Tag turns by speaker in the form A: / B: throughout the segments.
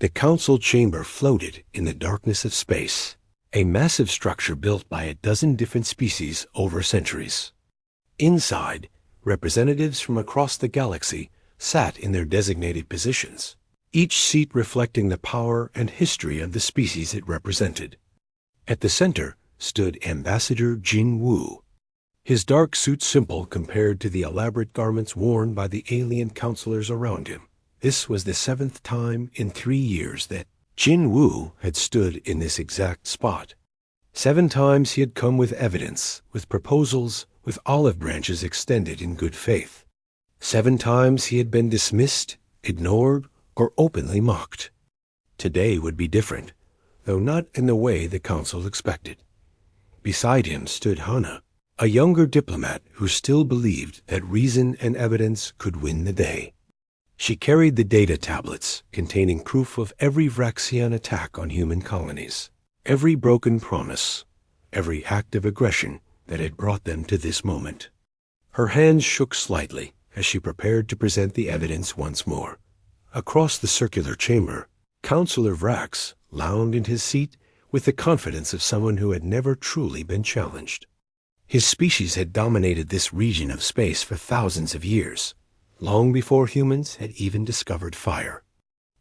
A: The council chamber floated in the darkness of space, a massive structure built by a dozen different species over centuries. Inside, representatives from across the galaxy sat in their designated positions, each seat reflecting the power and history of the species it represented. At the center stood Ambassador Jin Woo, his dark suit simple compared to the elaborate garments worn by the alien counselors around him. This was the 7th time in 3 years that Jin Woo had stood in this exact spot. 7 times he had come with evidence, with proposals, with olive branches extended in good faith. 7 times he had been dismissed, ignored, or openly mocked. Today would be different, though not in the way the council expected. Beside him stood Hana, a younger diplomat who still believed that reason and evidence could win the day. She carried the data tablets containing proof of every Vraxian attack on human colonies, every broken promise, every act of aggression that had brought them to this moment. Her hands shook slightly as she prepared to present the evidence once more. Across the circular chamber, Counselor Vrax lounged in his seat with the confidence of someone who had never truly been challenged. His species had dominated this region of space for thousands of years, long before humans had even discovered fire.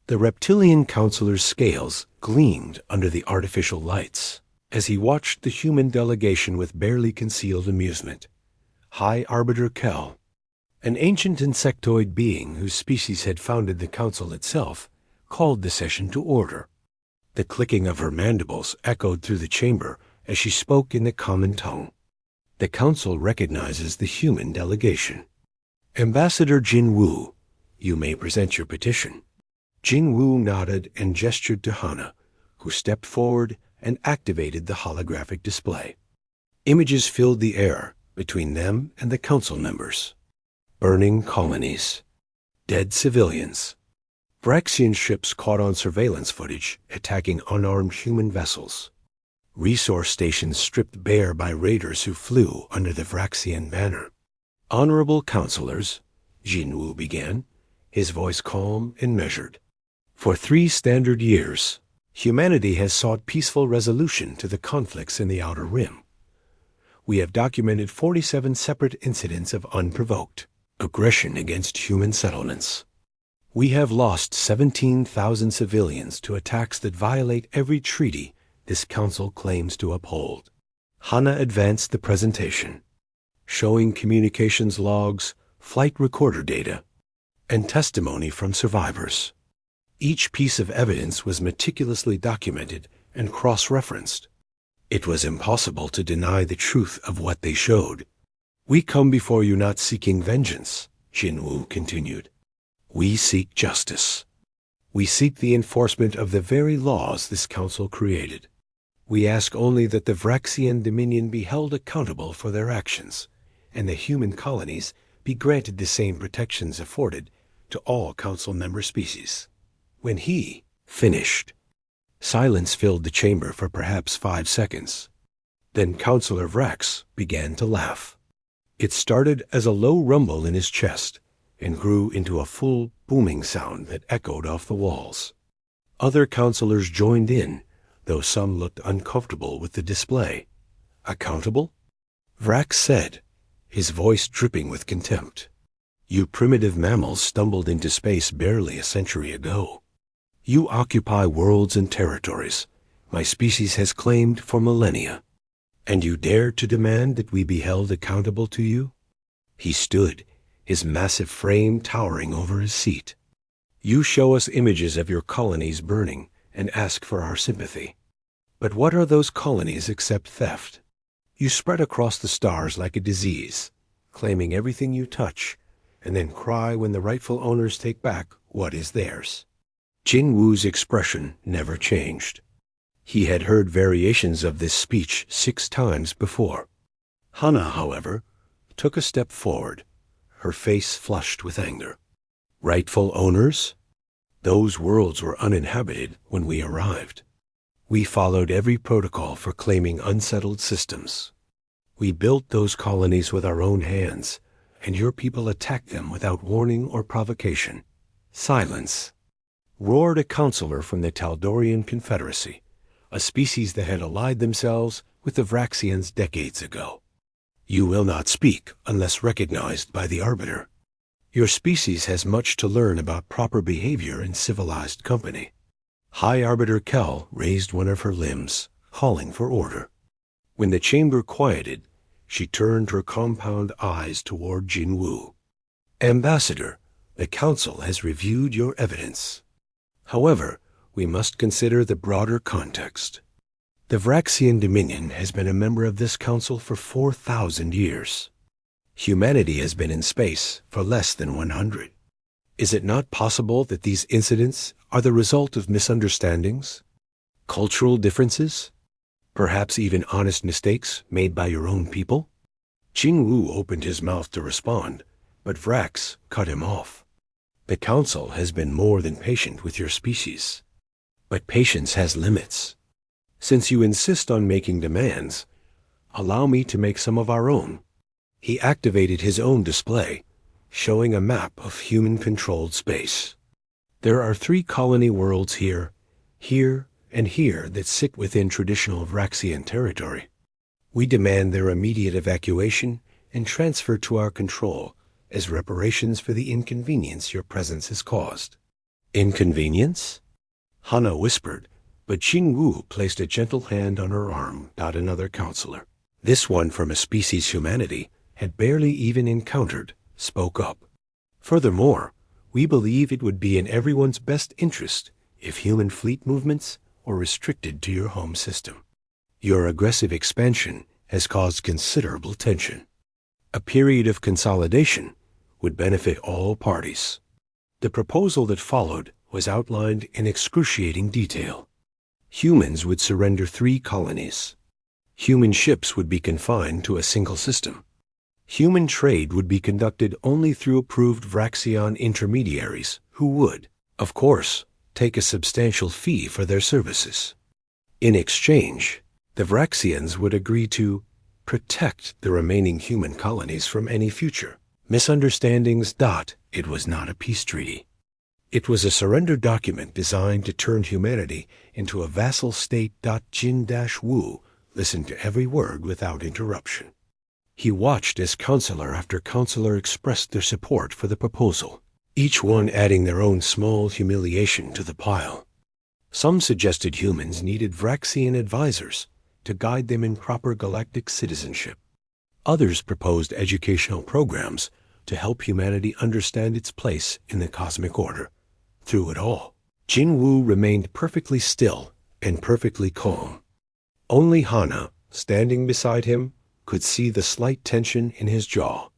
A: The reptilian counselor's scales gleamed under the artificial lights as he watched the human delegation with barely concealed amusement. High Arbiter Kel, an ancient insectoid being whose species had founded the council itself, called the session to order. The clicking of her mandibles echoed through the chamber as she spoke in the common tongue. The council recognizes the human delegation. Ambassador Jin Woo, you may present your petition. Jin Woo nodded and gestured to Hana, who stepped forward and activated the holographic display. Images filled the air between them and the council members. Burning colonies, dead civilians, Vraxian ships caught on surveillance footage attacking unarmed human vessels, resource stations stripped bare by raiders who flew under the Vraxian banner. Honorable counselors, Jin Woo began, his voice calm and measured. For 3 standard years, humanity has sought peaceful resolution to the conflicts in the Outer Rim. We have documented 47 separate incidents of unprovoked aggression against human settlements. We have lost 17,000 civilians to attacks that violate every treaty this council claims to uphold. Hana advanced the presentation, showing communications logs, flight recorder data, and testimony from survivors. Each piece of evidence was meticulously documented and cross-referenced. It was impossible to deny the truth of what they showed. We come before you not seeking vengeance, Jin Woo continued. We seek justice. We seek the enforcement of the very laws this council created. We ask only that the Vraxian Dominion be held accountable for their actions, and the human colonies be granted the same protections afforded to all council member species. When he finished, silence filled the chamber for perhaps 5 seconds. Then Counselor Vrax began to laugh. It started as a low rumble in his chest and grew into a full booming sound that echoed off the walls. Other counselors joined in, though some looked uncomfortable with the display. Accountable? Vrax said, his voice dripping with contempt. You primitive mammals stumbled into space barely a century ago. You occupy worlds and territories my species has claimed for millennia, and you dare to demand that we be held accountable to you? He stood, his massive frame towering over his seat. You show us images of your colonies burning and ask for our sympathy. But what are those colonies except theft? You spread across the stars like a disease, claiming everything you touch, and then cry when the rightful owners take back what is theirs. Jin Woo's expression never changed. He had heard variations of this speech 6 times before. Hana, however, took a step forward, her face flushed with anger. Rightful owners? Those worlds were uninhabited when we arrived. We followed every protocol for claiming unsettled systems. We built those colonies with our own hands, and your people attacked them without warning or provocation. Silence. roared a counselor from the Taldorian Confederacy, a species that had allied themselves with the Vraxians decades ago. You will not speak unless recognized by the Arbiter. Your species has much to learn about proper behavior in civilized company. High Arbiter Kel raised one of her limbs, calling for order. When the chamber quieted, she turned her compound eyes toward Jin Wu. Ambassador, the Council has reviewed your evidence. However, we must consider the broader context. The Vraxian Dominion has been a member of this Council for 4,000 years. Humanity has been in space for less than 100. Is it not possible that these incidents are the result of misunderstandings, cultural differences, perhaps even honest mistakes made by your own people? Jin Wu opened his mouth to respond, but Vrax cut him off. The Council has been more than patient with your species. But patience has limits. Since you insist on making demands, allow me to make some of our own. He activated his own display, showing a map of human-controlled space. There are 3 colony worlds here, and here that sit within traditional Vraxian territory. We demand their immediate evacuation and transfer to our control as reparations for the inconvenience your presence has caused. Inconvenience? Hana whispered, but Jin Wu placed a gentle hand on her arm. Another counselor, this one from a species humanity had barely even encountered, spoke up. Furthermore, we believe it would be in everyone's best interest if human fleet movements were restricted to your home system. Your aggressive expansion has caused considerable tension. A period of consolidation would benefit all parties. The proposal that followed was outlined in excruciating detail. Humans would surrender 3 colonies. Human ships would be confined to a single system. Human trade would be conducted only through approved Vraxian intermediaries who would, of course, take a substantial fee for their services. In exchange, the Vraxians would agree to protect the remaining human colonies from any future misunderstandings. It was not a peace treaty. It was a surrender document designed to turn humanity into a vassal state. Jin-Wu listened to every word without interruption. He watched as counselor after counselor expressed their support for the proposal, each one adding their own small humiliation to the pile. Some suggested humans needed Vraxian advisors to guide them in proper galactic citizenship. Others proposed educational programs to help humanity understand its place in the cosmic order. Through it all, Jin Wu remained perfectly still and perfectly calm. Only Hana, standing beside him, could see the slight tension in his jaw,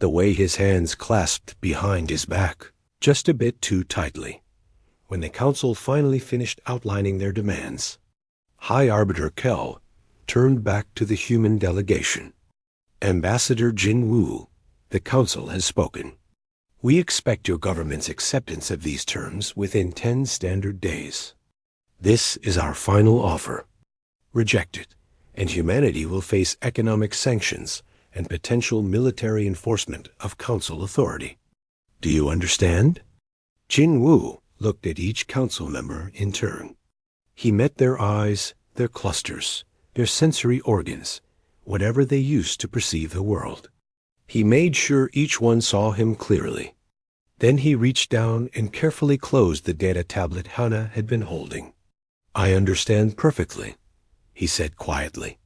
A: the way his hands clasped behind his back, just a bit too tightly. When the Council finally finished outlining their demands, High Arbiter Kel turned back to the human delegation. Ambassador Jin Wu, the Council has spoken. We expect your government's acceptance of these terms within 10 standard days. This is our final offer. Reject it, and humanity will face economic sanctions and potential military enforcement of Council authority. Do you understand? Jin Wu looked at each Council member in turn. He met their eyes, their clusters, their sensory organs, whatever they used to perceive the world. He made sure each one saw him clearly. Then he reached down and carefully closed the data tablet Hana had been holding. I understand perfectly, he said quietly.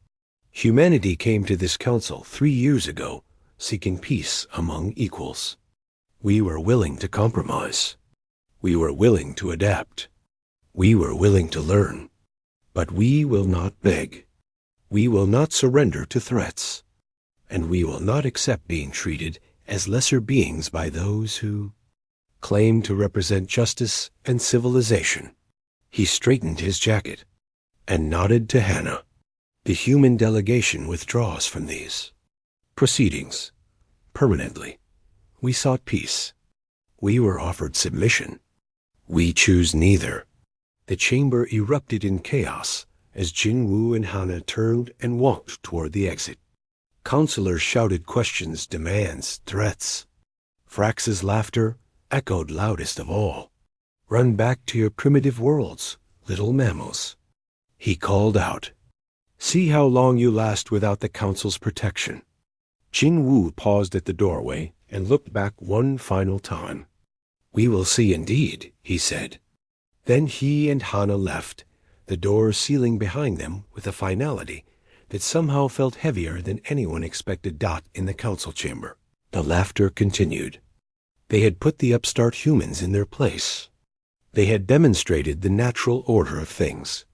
A: Humanity came to this council 3 years ago, seeking peace among equals. We were willing to compromise. We were willing to adapt. We were willing to learn. But we will not beg. We will not surrender to threats. And we will not accept being treated as lesser beings by those who claim to represent justice and civilization. He straightened his jacket and nodded to Hana. The human delegation withdraws from these proceedings permanently. We sought peace. We were offered submission. We choose neither. The chamber erupted in chaos as Jin Wu and Hana turned and walked toward the exit. Counselors shouted questions, demands, threats. Frax's laughter echoed loudest of all. Run back to your primitive worlds, little mammals. He called out. See how long you last without the Council's protection. Jin Wu paused at the doorway and looked back one final time. We will see indeed, he said. Then he and Hana left, the door sealing behind them with a finality that somehow felt heavier than anyone expected. In the council chamber, the laughter continued. They had put the upstart humans in their place. They had demonstrated the natural order of things.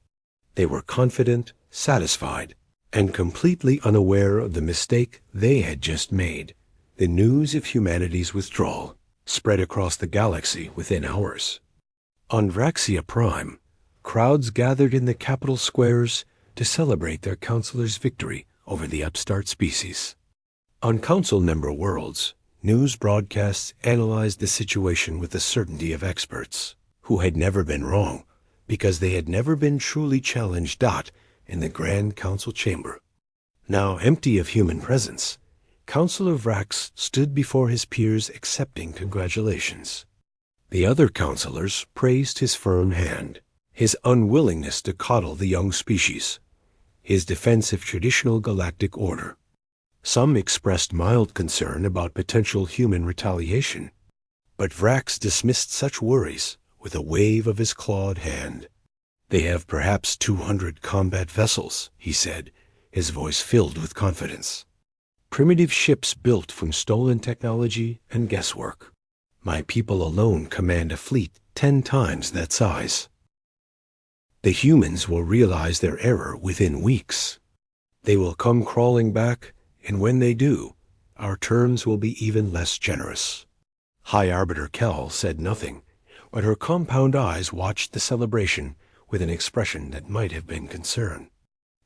A: They were confident, satisfied, and completely unaware of the mistake they had just made. The news of humanity's withdrawal spread across the galaxy within hours. On Vraxia Prime, crowds gathered in the capital squares to celebrate their counselor's victory over the upstart species. On council member worlds, news broadcasts analyzed the situation with the certainty of experts who had never been wrong because they had never been truly challenged. In the Grand Council chamber, now empty of human presence, Counselor Vrax stood before his peers accepting congratulations. The other counselors praised his firm hand, his unwillingness to coddle the young species, his defense of traditional galactic order. Some expressed mild concern about potential human retaliation, but Vrax dismissed such worries with a wave of his clawed hand. They have perhaps 200 combat vessels, he said, his voice filled with confidence. Primitive ships built from stolen technology and guesswork. My people alone command a fleet 10 times that size. The humans will realize their error within weeks. They will come crawling back, and when they do, our terms will be even less generous. High Arbiter Kel said nothing, but her compound eyes watched the celebration with an expression that might have been concern.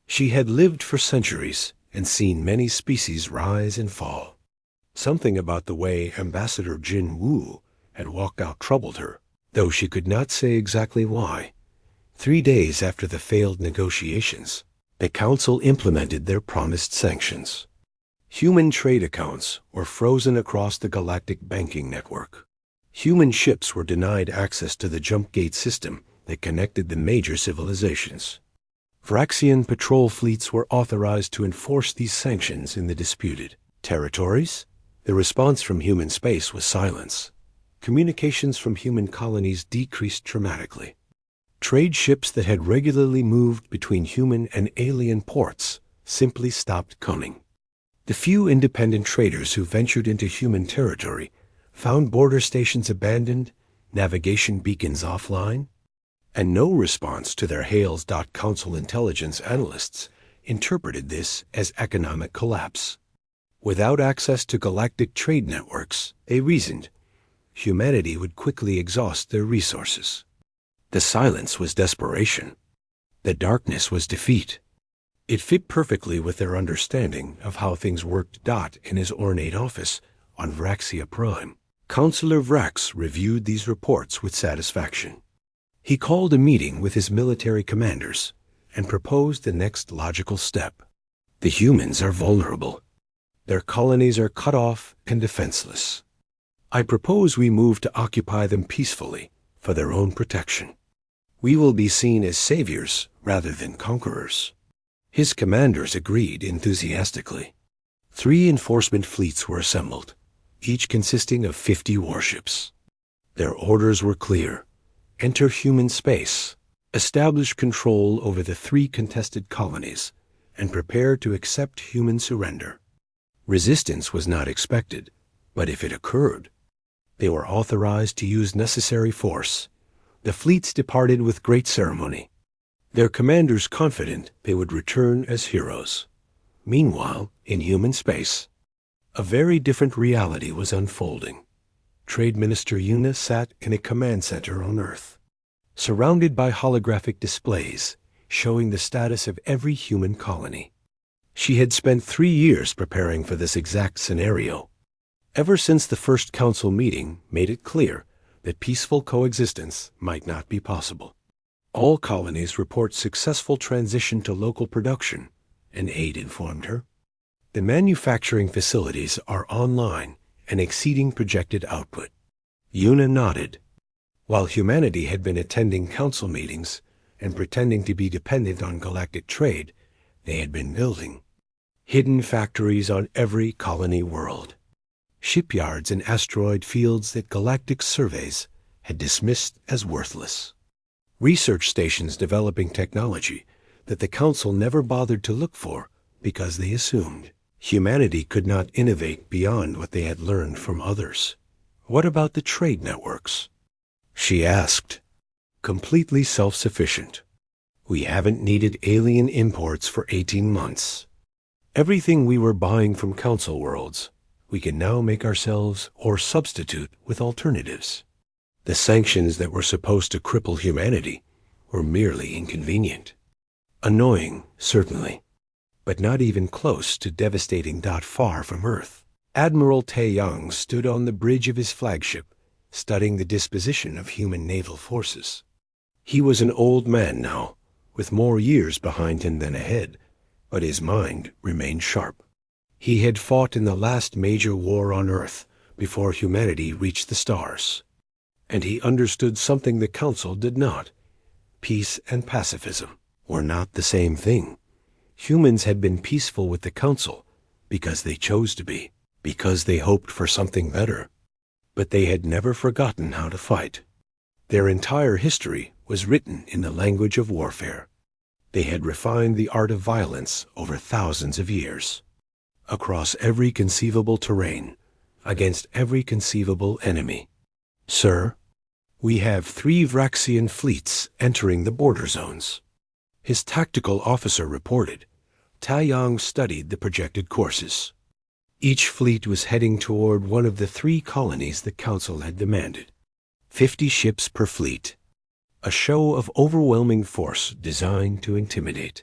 A: She had lived for centuries and seen many species rise and fall. Something about the way Ambassador Jin Wu had walked out troubled her, though she could not say exactly why. 3 days after the failed negotiations, the Council implemented their promised sanctions. Human trade accounts were frozen across the galactic banking network. Human ships were denied access to the jump gate system that connected the major civilizations. Vraxian patrol fleets were authorized to enforce these sanctions in the disputed territories. The response from human space was silence. Communications from human colonies decreased dramatically. Trade ships that had regularly moved between human and alien ports simply stopped coming. The few independent traders who ventured into human territory found border stations abandoned, navigation beacons offline, and no response to their hails. Council intelligence analysts interpreted this as economic collapse. Without access to galactic trade networks, they reasoned, humanity would quickly exhaust their resources. The silence was desperation. The darkness was defeat. It fit perfectly with their understanding of how things worked. In his ornate office on Vraxia Prime, Counselor Vrax reviewed these reports with satisfaction. He called a meeting with his military commanders and proposed the next logical step. The humans are vulnerable. Their colonies are cut off and defenseless. I propose we move to occupy them peacefully for their own protection. We will be seen as saviors rather than conquerors. His commanders agreed enthusiastically. 3 enforcement fleets were assembled, each consisting of 50 warships. Their orders were clear. Enter human space, establish control over the 3 contested colonies, and prepare to accept human surrender. Resistance was not expected, but if it occurred, they were authorized to use necessary force. The fleets departed with great ceremony, their commanders confident they would return as heroes. Meanwhile, in human space, a very different reality was unfolding. Trade Minister Yuna sat in a command center on Earth, surrounded by holographic displays showing the status of every human colony. She had spent 3 years preparing for this exact scenario. Ever since the first council meeting made it clear that peaceful coexistence might not be possible. All colonies report successful transition to local production, an aide informed her. The manufacturing facilities are online and exceeding projected output. Yuna nodded. While humanity had been attending council meetings and pretending to be dependent on galactic trade, they had been building hidden factories on every colony world, shipyards and asteroid fields that galactic surveys had dismissed as worthless, research stations developing technology that the council never bothered to look for because they assumed humanity could not innovate beyond what they had learned from others. What about the trade networks? She asked. Completely self-sufficient. We haven't needed alien imports for 18 months. Everything we were buying from council worlds, we can now make ourselves or substitute with alternatives. The sanctions that were supposed to cripple humanity were merely inconvenient. Annoying, certainly, but not even close to devastating. Far from Earth, Admiral Taeyang stood on the bridge of his flagship, studying the disposition of human naval forces. He was an old man now, with more years behind him than ahead, but his mind remained sharp. He had fought in the last major war on Earth before humanity reached the stars, and he understood something the Council did not. Peace and pacifism were not the same thing. Humans had been peaceful with the Council because they chose to be, because they hoped for something better. But they had never forgotten how to fight. Their entire history was written in the language of warfare. They had refined the art of violence over thousands of years, across every conceivable terrain, against every conceivable enemy. Sir, we have 3 Vraxian fleets entering the border zones. His tactical officer reported. Taeyang studied the projected courses. Each fleet was heading toward one of the 3 colonies the Council had demanded. 50 ships per fleet. A show of overwhelming force designed to intimidate.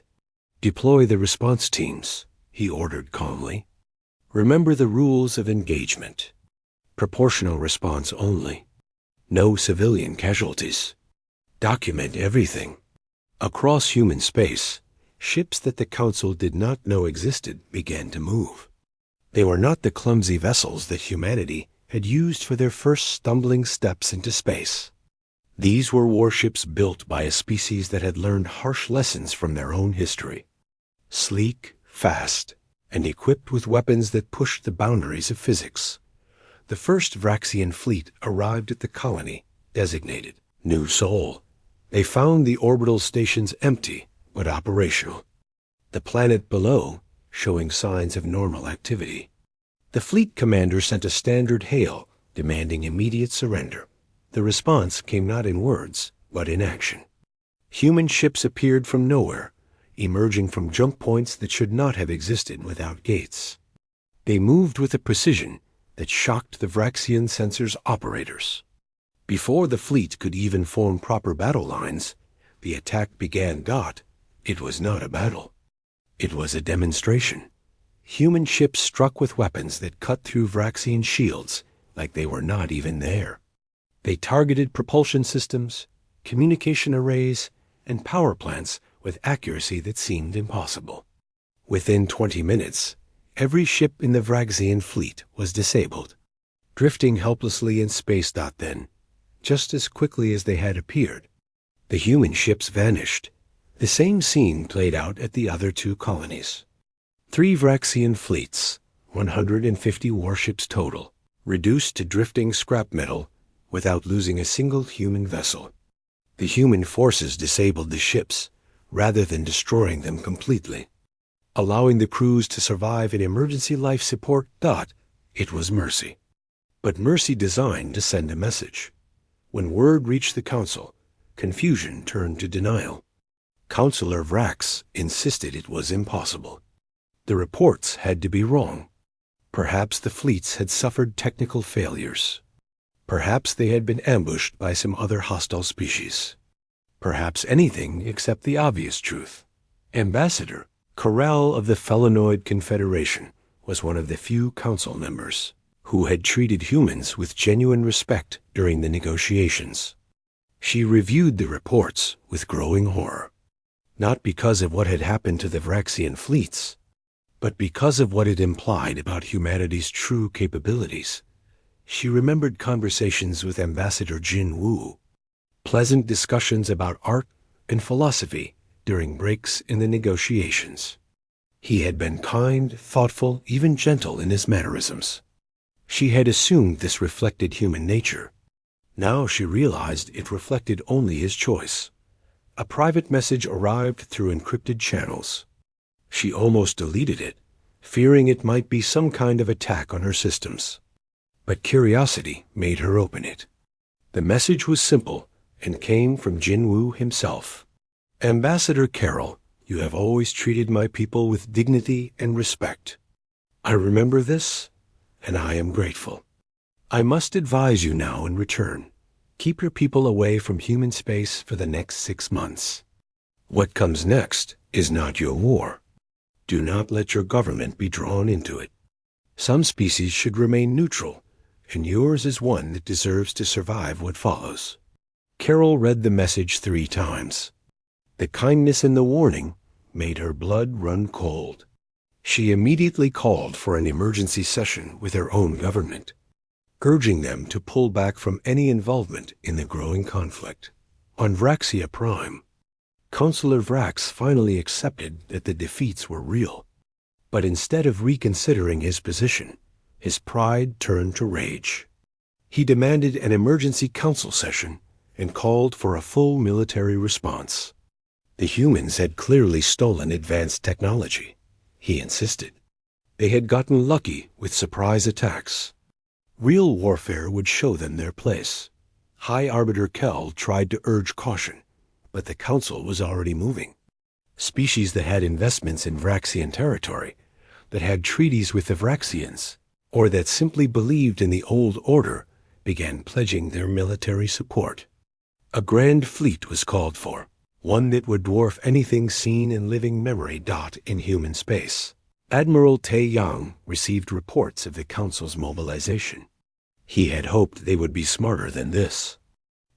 A: Deploy the response teams, he ordered calmly. Remember the rules of engagement. Proportional response only. No civilian casualties. Document everything. Across human space, ships that the Council did not know existed began to move. They were not the clumsy vessels that humanity had used for their first stumbling steps into space. These were warships built by a species that had learned harsh lessons from their own history. Sleek, fast, and equipped with weapons that pushed the boundaries of physics. The first Vraxian fleet arrived at the colony, designated New Sol. They found the orbital stations empty but operational. The planet below showing signs of normal activity. The fleet commander sent a standard hail, demanding immediate surrender. The response came not in words, but in action. Human ships appeared from nowhere, emerging from jump points that should not have existed without gates. They moved with a precision that shocked the Vraxian sensors operators. Before the fleet could even form proper battle lines, the attack began. It was not a battle. It was a demonstration. Human ships struck with weapons that cut through Vraxian shields like they were not even there. They targeted propulsion systems, communication arrays, and power plants with accuracy that seemed impossible. Within 20 minutes, every ship in the Vraxian fleet was disabled, drifting helplessly in space. Then, just as quickly as they had appeared, the human ships vanished. The same scene played out at the other 2 colonies. 3 Vraxian fleets, 150 warships total, reduced to drifting scrap metal without losing a single human vessel. The human forces disabled the ships rather than destroying them completely, allowing the crews to survive in emergency life support. It was mercy. But mercy designed to send a message. When word reached the Council, confusion turned to denial. Councillor Vrax insisted it was impossible. The reports had to be wrong. Perhaps the fleets had suffered technical failures. Perhaps they had been ambushed by some other hostile species. Perhaps anything except the obvious truth. Ambassador Corral of the Felinoid Confederation was one of the few council members who had treated humans with genuine respect during the negotiations. She reviewed the reports with growing horror. Not because of what had happened to the Vraxian fleets, but because of what it implied about humanity's true capabilities. She remembered conversations with Ambassador Jin Wu, pleasant discussions about art and philosophy during breaks in the negotiations. He had been kind, thoughtful, even gentle in his mannerisms. She had assumed this reflected human nature. Now she realized it reflected only his choice. A private message arrived through encrypted channels. She almost deleted it, fearing it might be some kind of attack on her systems. But curiosity made her open it. The message was simple and came from Jinwoo himself. Ambassador Carol, you have always treated my people with dignity and respect. I remember this, and I am grateful. I must advise you now in return. Keep your people away from human space for the next 6 months. What comes next is not your war. Do not let your government be drawn into it. Some species should remain neutral, and yours is one that deserves to survive what follows. Carol read the message 3 times. The kindness in the warning made her blood run cold. She immediately called for an emergency session with her own government, urging them to pull back from any involvement in the growing conflict. On Vraxia Prime, Counselor Vrax finally accepted that the defeats were real. But instead of reconsidering his position, his pride turned to rage. He demanded an emergency council session and called for a full military response. The humans had clearly stolen advanced technology, he insisted. They had gotten lucky with surprise attacks. Real warfare would show them their place. High Arbiter Kell tried to urge caution, but the Council was already moving. Species that had investments in Vraxian territory, that had treaties with the Vraxians, or that simply believed in the old order, began pledging their military support. A grand fleet was called for, one that would dwarf anything seen in living memory in human space. Admiral Tae Yang received reports of the Council's mobilization. He had hoped they would be smarter than this.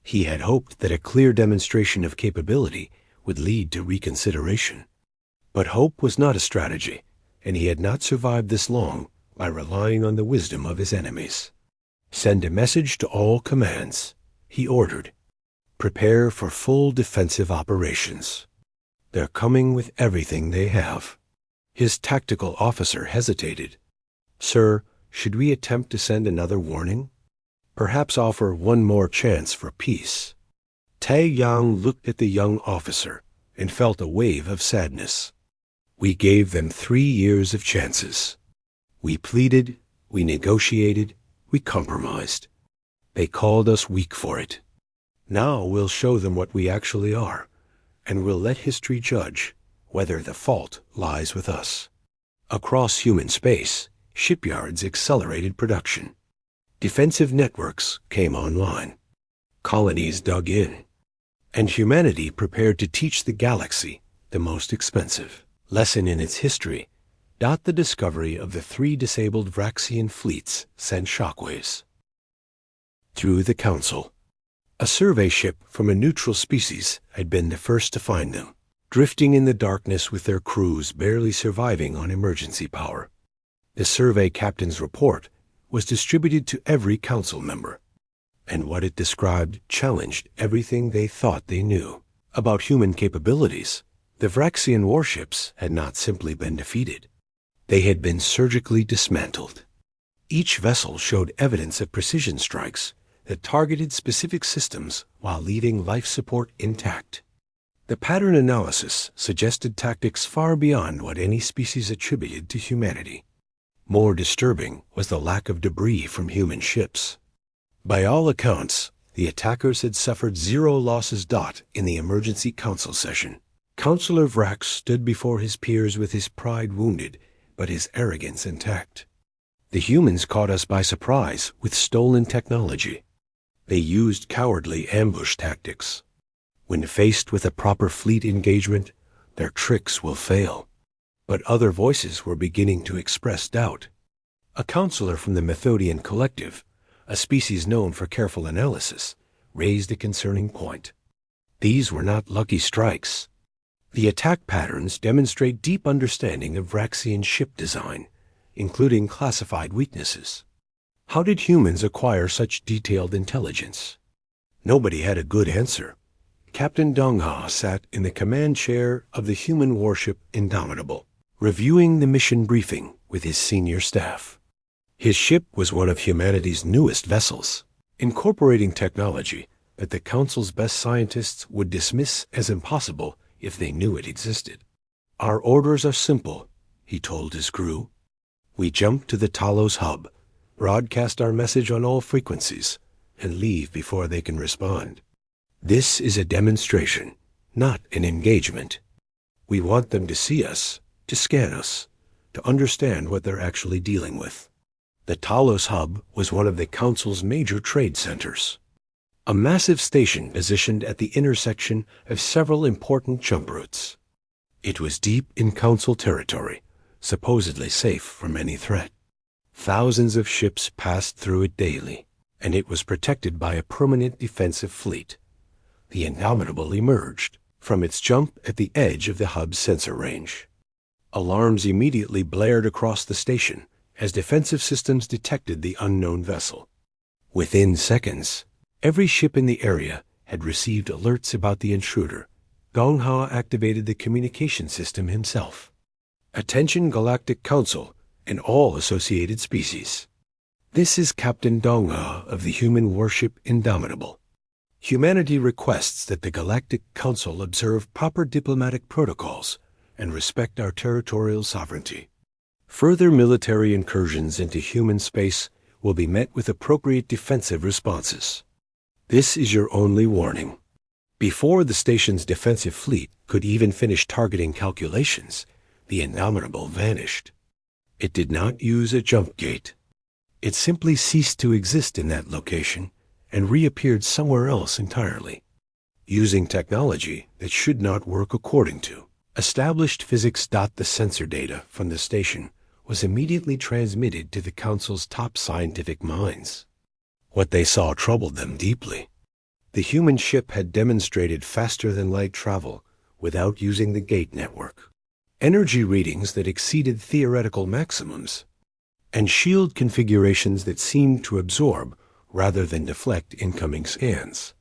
A: He had hoped that a clear demonstration of capability would lead to reconsideration. But hope was not a strategy, and he had not survived this long by relying on the wisdom of his enemies. Send a message to all commands, he ordered. Prepare for full defensive operations. They're coming with everything they have. His tactical officer hesitated. Sir, should we attempt to send another warning? Perhaps offer one more chance for peace. Tae Yang looked at the young officer and felt a wave of sadness. We gave them 3 years of chances. We pleaded, we negotiated, we compromised. They called us weak for it. Now we'll show them what we actually are, and we'll let history judge whether the fault lies with us. Across human space, shipyards accelerated production. Defensive networks came online. Colonies dug in. And humanity prepared to teach the galaxy the most expensive lesson in its history. The discovery of the 3 disabled Vraxian fleets sent shockwaves. Through the Council, a survey ship from a neutral species had been the first to find them, drifting in the darkness with their crews barely surviving on emergency power. The survey captain's report was distributed to every council member, and what it described challenged everything they thought they knew. About human capabilities, the Vraxian warships had not simply been defeated. They had been surgically dismantled. Each vessel showed evidence of precision strikes that targeted specific systems while leaving life support intact. The pattern analysis suggested tactics far beyond what any species attributed to humanity. More disturbing was the lack of debris from human ships. By all accounts, the attackers had suffered 0 losses. In the emergency council session, Counselor Vrax stood before his peers with his pride wounded, but his arrogance intact. The humans caught us by surprise with stolen technology. They used cowardly ambush tactics. When faced with a proper fleet engagement, their tricks will fail. But other voices were beginning to express doubt. A counselor from the Methodian Collective, a species known for careful analysis, raised a concerning point. These were not lucky strikes. The attack patterns demonstrate deep understanding of Vraxian ship design, including classified weaknesses. How did humans acquire such detailed intelligence? Nobody had a good answer. Captain Dongha sat in the command chair of the human warship Indomitable, reviewing the mission briefing with his senior staff. His ship was one of humanity's newest vessels, incorporating technology that the Council's best scientists would dismiss as impossible if they knew it existed. "Our orders are simple," he told his crew. "We jump to the Talos hub, broadcast our message on all frequencies, and leave before they can respond. This is a demonstration, not an engagement. We want them to see us, to scan us, to understand what they're actually dealing with." The Talos hub was one of the Council's major trade centers, a massive station positioned at the intersection of several important jump routes. It was deep in Council territory, supposedly safe from any threat. Thousands of ships passed through it daily, and it was protected by a permanent defensive fleet. The Indomitable emerged from its jump at the edge of the hub's sensor range. Alarms immediately blared across the station as defensive systems detected the unknown vessel. Within seconds, every ship in the area had received alerts about the intruder. Dongha activated the communication system himself. "Attention Galactic Council and all associated species. This is Captain Dongha of the human warship Indomitable. Humanity requests that the Galactic Council observe proper diplomatic protocols and respect our territorial sovereignty. Further military incursions into human space will be met with appropriate defensive responses. This is your only warning." Before the station's defensive fleet could even finish targeting calculations, the Indomitable vanished. It did not use a jump gate. It simply ceased to exist in that location and reappeared somewhere else entirely. Using technology that should not work according to established physics. The sensor data from the station was immediately transmitted to the Council's top scientific minds. What they saw troubled them deeply. The human ship had demonstrated faster-than-light travel without using the gate network, energy readings that exceeded theoretical maximums, and shield configurations that seemed to absorb rather than deflect incoming scans.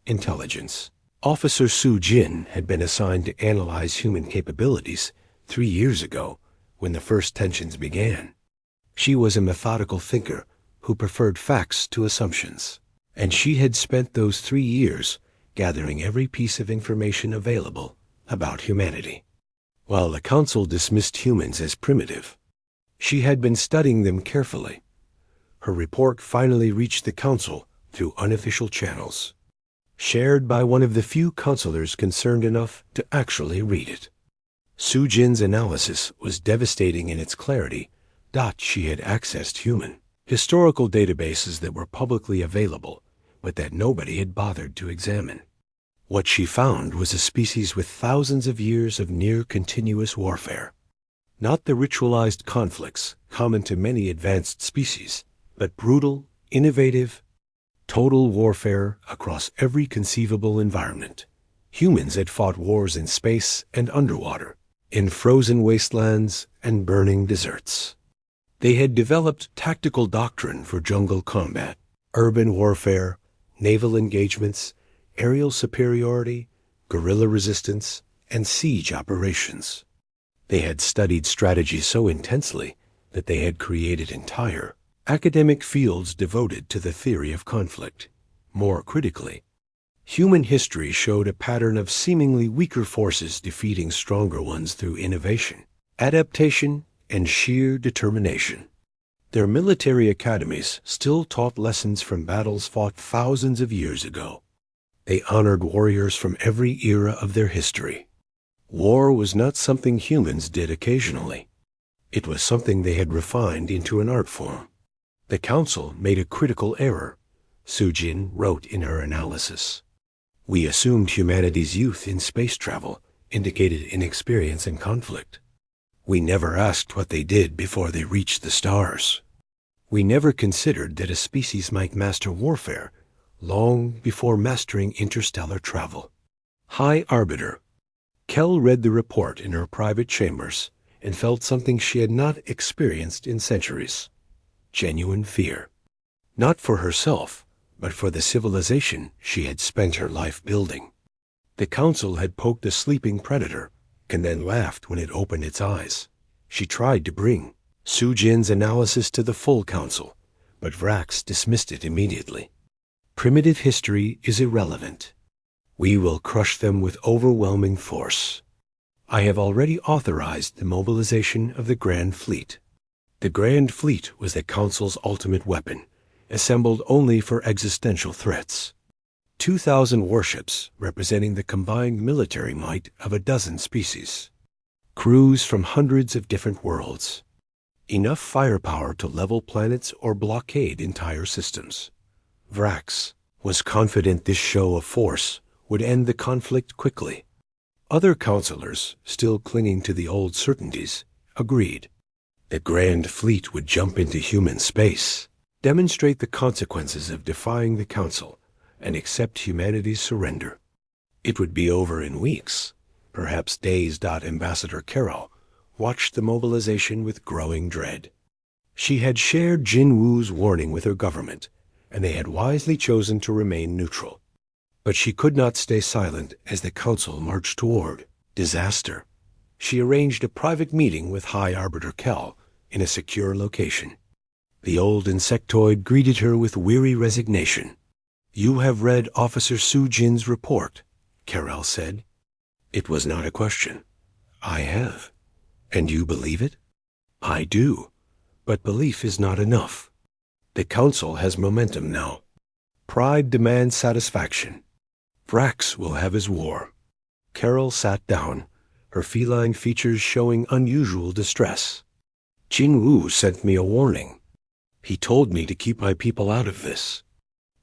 A: Intelligence. Officer Su Jin had been assigned to analyze human capabilities 3 years ago when the first tensions began. She was a methodical thinker who preferred facts to assumptions, and she had spent those 3 years gathering every piece of information available about humanity. While the Council dismissed humans as primitive, she had been studying them carefully. Her report finally reached the Council through unofficial channels, shared by one of the few counselors concerned enough to actually read it. Su Jin's analysis was devastating in its clarity. She had accessed human historical databases that were publicly available, but that nobody had bothered to examine. What she found was a species with thousands of years of near-continuous warfare. Not the ritualized conflicts common to many advanced species, but brutal, innovative, total warfare across every conceivable environment. Humans had fought wars in space and underwater, in frozen wastelands and burning deserts. They had developed tactical doctrine for jungle combat, urban warfare, naval engagements, aerial superiority, guerrilla resistance, and siege operations. They had studied strategy so intensely that they had created entire academic fields devoted to the theory of conflict. More critically, human history showed a pattern of seemingly weaker forces defeating stronger ones through innovation, adaptation, and sheer determination. Their military academies still taught lessons from battles fought thousands of years ago. They honored warriors from every era of their history. War was not something humans did occasionally. It was something they had refined into an art form. The Council made a critical error, Su Jin wrote in her analysis. We assumed humanity's youth in space travel indicated inexperience in conflict. We never asked what they did before they reached the stars. We never considered that a species might master warfare long before mastering interstellar travel. High Arbiter. Kell read the report in her private chambers and felt something she had not experienced in centuries. Genuine fear. Not for herself, but for the civilization she had spent her life building. The council had poked a sleeping predator, and then laughed when it opened its eyes. She tried to bring Sujin's analysis to the full council, but Vrax dismissed it immediately. Primitive history is irrelevant. We will crush them with overwhelming force. I have already authorized the mobilization of the Grand Fleet. The Grand Fleet was the Council's ultimate weapon, assembled only for existential threats. 2,000 warships representing the combined military might of a dozen species. Crews from hundreds of different worlds. Enough firepower to level planets or blockade entire systems. Vrax was confident this show of force would end the conflict quickly. Other counselors, still clinging to the old certainties, agreed. The Grand Fleet would jump into human space, demonstrate the consequences of defying the Council, and accept humanity's surrender. It would be over in weeks, perhaps days. Ambassador Carol watched the mobilization with growing dread. She had shared Jin Wu's warning with her government, and they had wisely chosen to remain neutral. But she could not stay silent as the Council marched toward disaster. She arranged a private meeting with High Arbiter Kel in a secure location. The old insectoid greeted her with weary resignation. "You have read Officer Sujin's report," Carol said. It was not a question. "I have." "And you believe it?" "I do. But belief is not enough. The Council has momentum now. Pride demands satisfaction. Vrax will have his war." Carol sat down, her feline features showing unusual distress. "Jin Wu sent me a warning. He told me to keep my people out of this."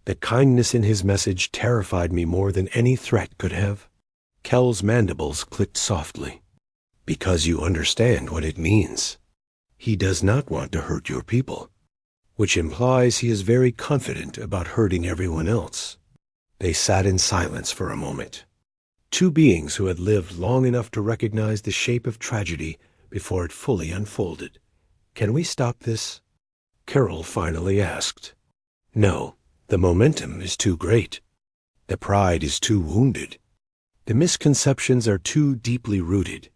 A: The kindness in his message terrified me more than any threat could have. Kel's mandibles clicked softly. "Because you understand what it means. He does not want to hurt your people." Which implies he is very confident about hurting everyone else. They sat in silence for a moment. Two beings who had lived long enough to recognize the shape of tragedy before it fully unfolded. "Can we stop this?" Carol finally asked. "No, the momentum is too great. The pride is too wounded. The misconceptions are too deeply rooted."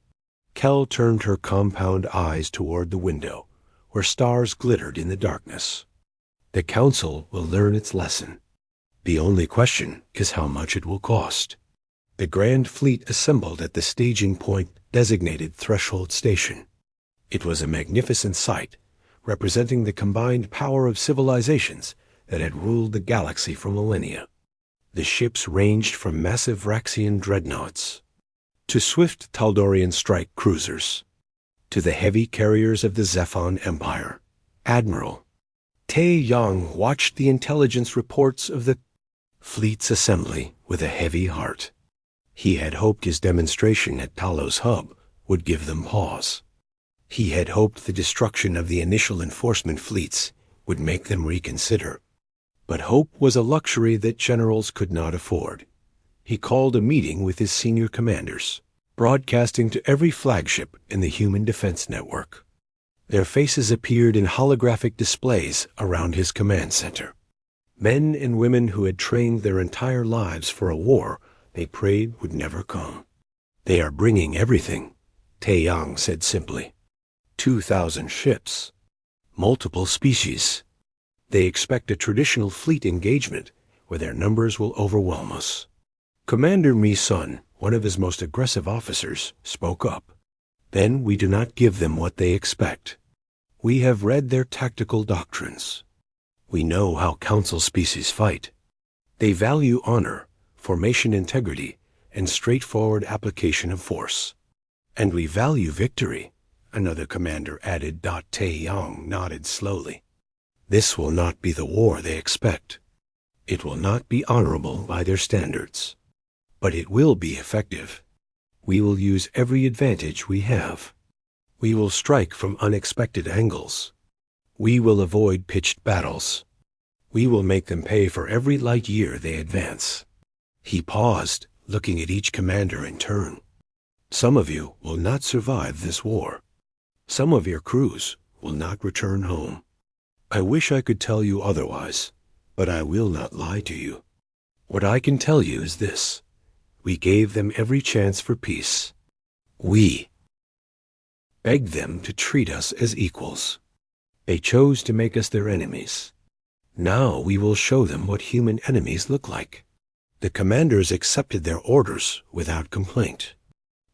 A: Kel turned her compound eyes toward the window, where stars glittered in the darkness. "The Council will learn its lesson. The only question is how much it will cost." The Grand Fleet assembled at the staging point designated Threshold Station. It was a magnificent sight, representing the combined power of civilizations that had ruled the galaxy for millennia. The ships ranged from massive Vraxian dreadnoughts to swift Taldorian strike cruisers, to the heavy carriers of the Zephon Empire. Admiral Tae Yang watched the intelligence reports of the fleet's assembly with a heavy heart. He had hoped his demonstration at Talos Hub would give them pause. He had hoped the destruction of the initial enforcement fleets would make them reconsider. But hope was a luxury that generals could not afford. He called a meeting with his senior commanders, broadcasting to every flagship in the Human Defense Network. Their faces appeared in holographic displays around his command center. Men and women who had trained their entire lives for a war they prayed would never come. "They are bringing everything," Tae Yang said simply. 2,000 ships. Multiple species. They expect a traditional fleet engagement where their numbers will overwhelm us. Commander Mi-sun, one of his most aggressive officers, spoke up. "Then we do not give them what they expect. We have read their tactical doctrines. We know how Council species fight. They value honor, formation integrity, and straightforward application of force. And we value victory," another commander added. Tae Yang nodded slowly. "This will not be the war they expect. It will not be honorable by their standards. But it will be effective. We will use every advantage we have. We will strike from unexpected angles. We will avoid pitched battles. We will make them pay for every light year they advance." He paused, looking at each commander in turn. "Some of you will not survive this war. Some of your crews will not return home. I wish I could tell you otherwise, But I will not lie to you. What I can tell you is this. We gave them every chance for peace. We begged them to treat us as equals. They chose to make us their enemies. Now we will show them what human enemies look like. The commanders accepted their orders without complaint.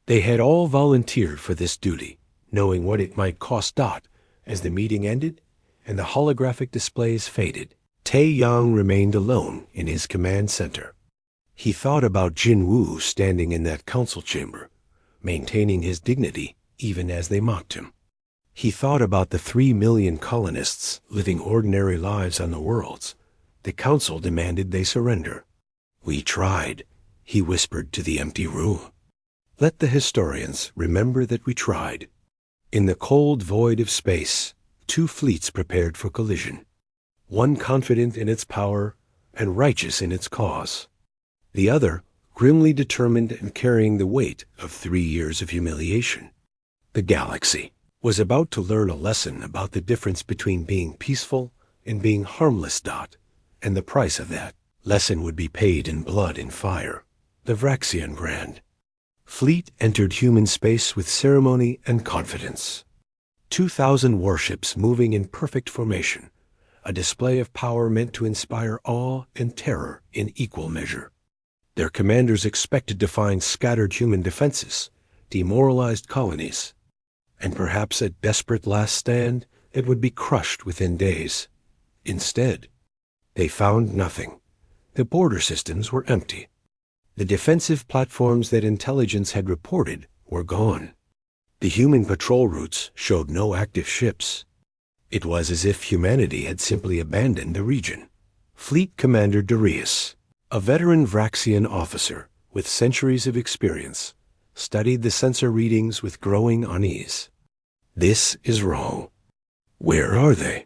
A: They had all volunteered for this duty, knowing what it might cost. As the meeting ended and the holographic displays faded, Tae-Yang remained alone in his command center. He thought about Jin-Woo standing in that council chamber, maintaining his dignity even as they mocked him. He thought about the 3 million colonists living ordinary lives on the worlds. The council demanded they surrender. "We tried," he whispered to the empty room. Let the historians remember that we tried. In the cold void of space, 2 fleets prepared for collision. One confident in its power and righteous in its cause. The other grimly determined and carrying the weight of 3 years of humiliation. The galaxy was about to learn a lesson about the difference between being peaceful and being harmless. And the price of that lesson would be paid in blood and fire. The Vraxian Grand Fleet entered human space with ceremony and confidence. 2,000 warships moving in perfect formation, a display of power meant to inspire awe and terror in equal measure. Their commanders expected to find scattered human defenses, demoralized colonies, and perhaps a desperate last stand that would be crushed within days. Instead, they found nothing. The border systems were empty. The defensive platforms that intelligence had reported were gone. The human patrol routes showed no active ships. It was as if humanity had simply abandoned the region. Fleet Commander Darius, a veteran Vraxian officer with centuries of experience, studied the sensor readings with growing unease. This is wrong. Where are they?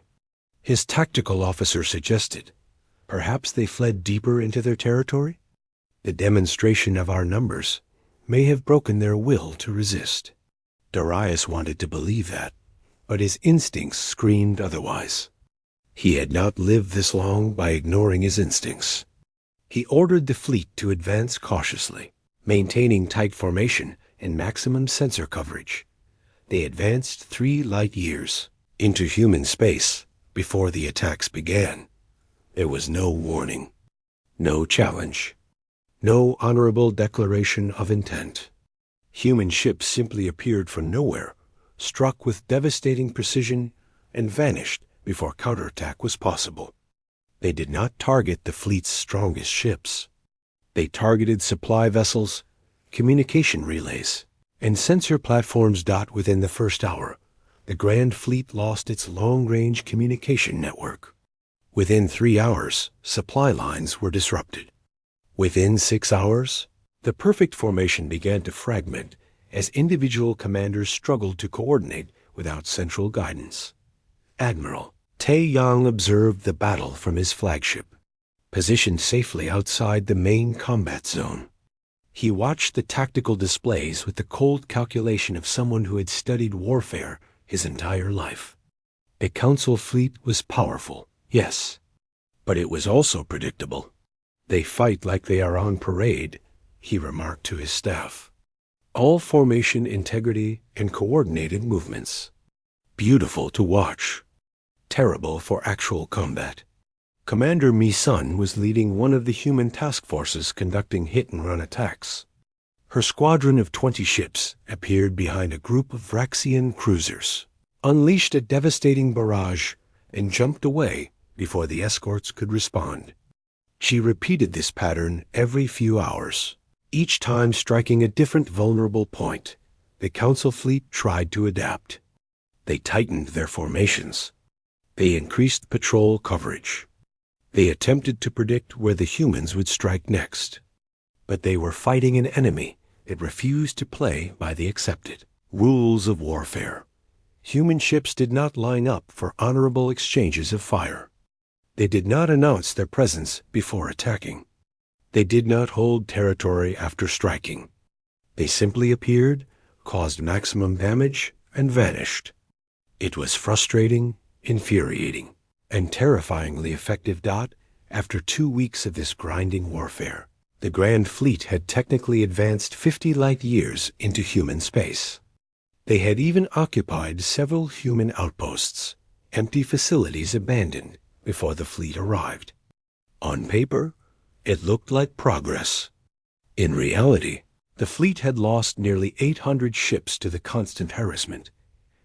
A: His tactical officer suggested. Perhaps they fled deeper into their territory? The demonstration of our numbers may have broken their will to resist. Darius wanted to believe that, but his instincts screamed otherwise. He had not lived this long by ignoring his instincts. He ordered the fleet to advance cautiously, maintaining tight formation and maximum sensor coverage. They advanced 3 light years into human space before the attacks began. There was no warning, no challenge, no honorable declaration of intent. Human ships simply appeared from nowhere, struck with devastating precision, and vanished before counterattack was possible. They did not target the fleet's strongest ships. They targeted supply vessels, communication relays, and sensor platforms. Within the first hour, the Grand Fleet lost its long-range communication network. Within 3 hours, supply lines were disrupted. Within 6 hours, the perfect formation began to fragment as individual commanders struggled to coordinate without central guidance. Admiral Tae-Yang observed the battle from his flagship, positioned safely outside the main combat zone. He watched the tactical displays with the cold calculation of someone who had studied warfare his entire life. The Council fleet was powerful, yes, but it was also predictable. "They fight like they are on parade," he remarked to his staff. "All formation integrity and coordinated movements. Beautiful to watch. Terrible for actual combat." Commander Mi-sun was leading one of the human task forces conducting hit-and-run attacks. Her squadron of 20 ships appeared behind a group of Vraxian cruisers, unleashed a devastating barrage, and jumped away before the escorts could respond. She repeated this pattern every few hours, each time striking a different vulnerable point. The Council fleet tried to adapt. They tightened their formations. They increased patrol coverage. They attempted to predict where the humans would strike next. But they were fighting an enemy that refused to play by the accepted rules of warfare. Human ships did not line up for honorable exchanges of fire. They did not announce their presence before attacking. They did not hold territory after striking. They simply appeared, caused maximum damage, and vanished. It was frustrating, infuriating, and terrifyingly effective. After 2 weeks of this grinding warfare, the Grand Fleet had technically advanced 50 light years into human space. They had even occupied several human outposts, empty facilities abandoned before the fleet arrived. On paper, it looked like progress. In reality, the fleet had lost nearly 800 ships to the constant harassment.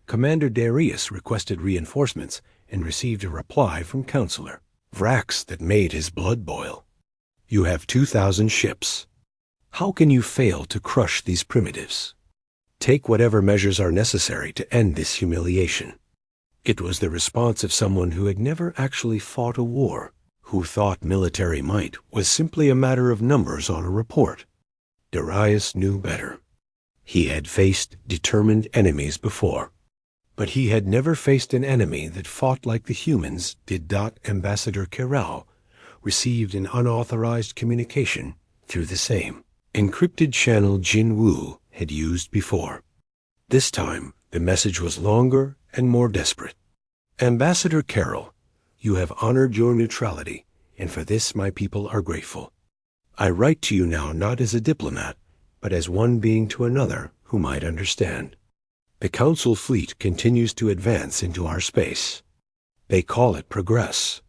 A: Commander Darius requested reinforcements and received a reply from Counselor Vrax that made his blood boil. You have 2,000 ships. How can you fail to crush these primitives? Take whatever measures are necessary to end this humiliation. It was the response of someone who had never actually fought a war, who thought military might was simply a matter of numbers on a report. Darius knew better. He had faced determined enemies before, but he had never faced an enemy that fought like the humans did. Ambassador Kirel received an unauthorized communication through the same encrypted channel Jin Woo had used before. This time, the message was longer and more desperate. Ambassador Carroll, you have honored your neutrality, and for this my people are grateful. I write to you now not as a diplomat, but as one being to another who might understand. The Council fleet continues to advance into our space. They call it progress.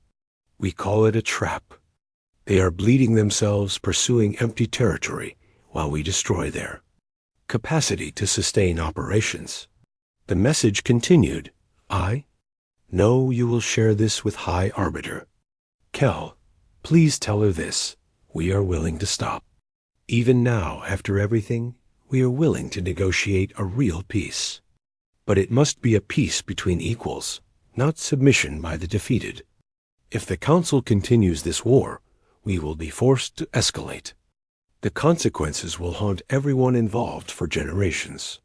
A: We call it a trap. They are bleeding themselves pursuing empty territory while we destroy their capacity to sustain operations. The message continued. I know you will share this with High Arbiter. Kel, please tell her this. We are willing to stop. Even now, after everything, we are willing to negotiate a real peace. But it must be a peace between equals, not submission by the defeated. If the Council continues this war, we will be forced to escalate. The consequences will haunt everyone involved for generations.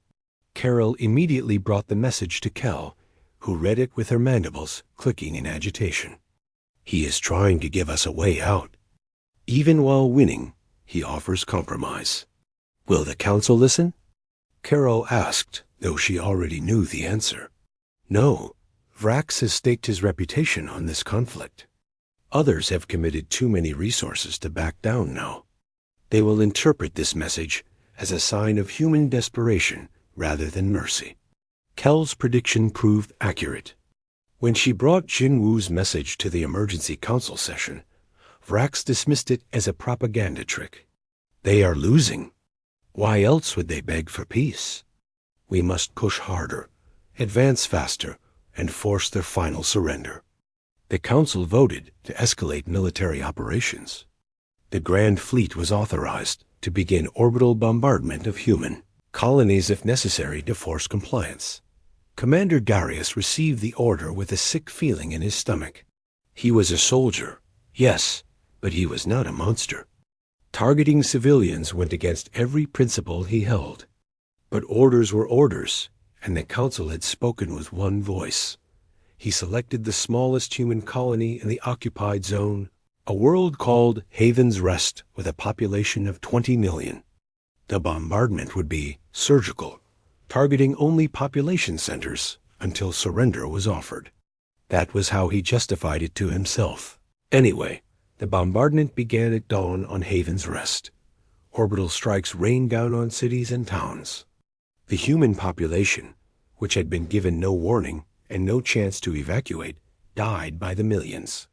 A: Carol immediately brought the message to Kel, who read it with her mandibles clicking in agitation. He is trying to give us a way out. Even while winning, he offers compromise. Will the Council listen? Carol asked, though she already knew the answer. No, Vrax has staked his reputation on this conflict. Others have committed too many resources to back down now. They will interpret this message as a sign of human desperation rather than mercy. Kel's prediction proved accurate. When she brought Jin Woo's message to the emergency council session, Vrax dismissed it as a propaganda trick. They are losing. Why else would they beg for peace? We must push harder, advance faster, and force their final surrender. The Council voted to escalate military operations. The Grand Fleet was authorized to begin orbital bombardment of human colonies if necessary to force compliance. Commander Darius received the order with a sick feeling in his stomach. He was a soldier, yes, but he was not a monster. Targeting civilians went against every principle he held. But orders were orders, and the Council had spoken with one voice. He selected the smallest human colony in the occupied zone, a world called Haven's Rest with a population of 20 million. The bombardment would be surgical, targeting only population centers until surrender was offered. That was how he justified it to himself. Anyway, the bombardment began at dawn on Haven's Rest. Orbital strikes rained down on cities and towns. The human population, which had been given no warning and no chance to evacuate, died by the millions.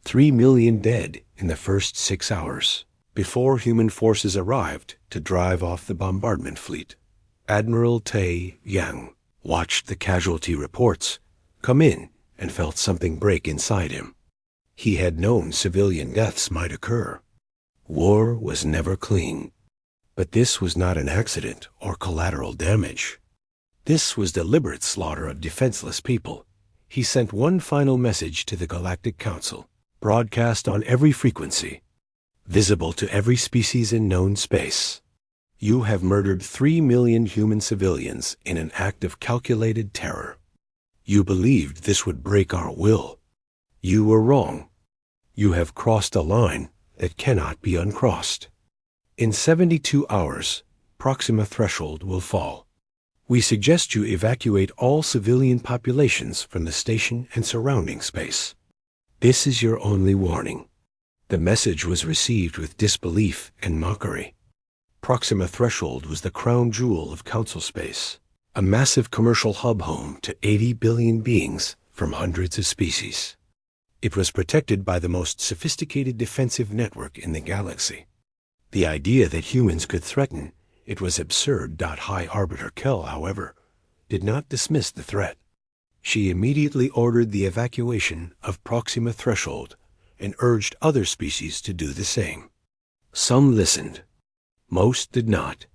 A: 3 million dead in the first 6 hours, before human forces arrived to drive off the bombardment fleet. Admiral Tai Yang watched the casualty reports come in and felt something break inside him. He had known civilian deaths might occur. War was never clean. But this was not an accident or collateral damage. This was deliberate slaughter of defenseless people. He sent one final message to the Galactic Council, broadcast on every frequency, visible to every species in known space. You have murdered 3 million human civilians in an act of calculated terror. You believed this would break our will. You were wrong. You have crossed a line that cannot be uncrossed. In 72 hours, Proxima Threshold will fall. We suggest you evacuate all civilian populations from the station and surrounding space. This is your only warning. The message was received with disbelief and mockery. Proxima Threshold was the crown jewel of Council space, a massive commercial hub home to 80 billion beings from hundreds of species. It was protected by the most sophisticated defensive network in the galaxy. The idea that humans could threaten it was absurd. High Arbiter Kell, however, did not dismiss the threat. She immediately ordered the evacuation of Proxima Threshold and urged other species to do the same. Some listened. Most did not.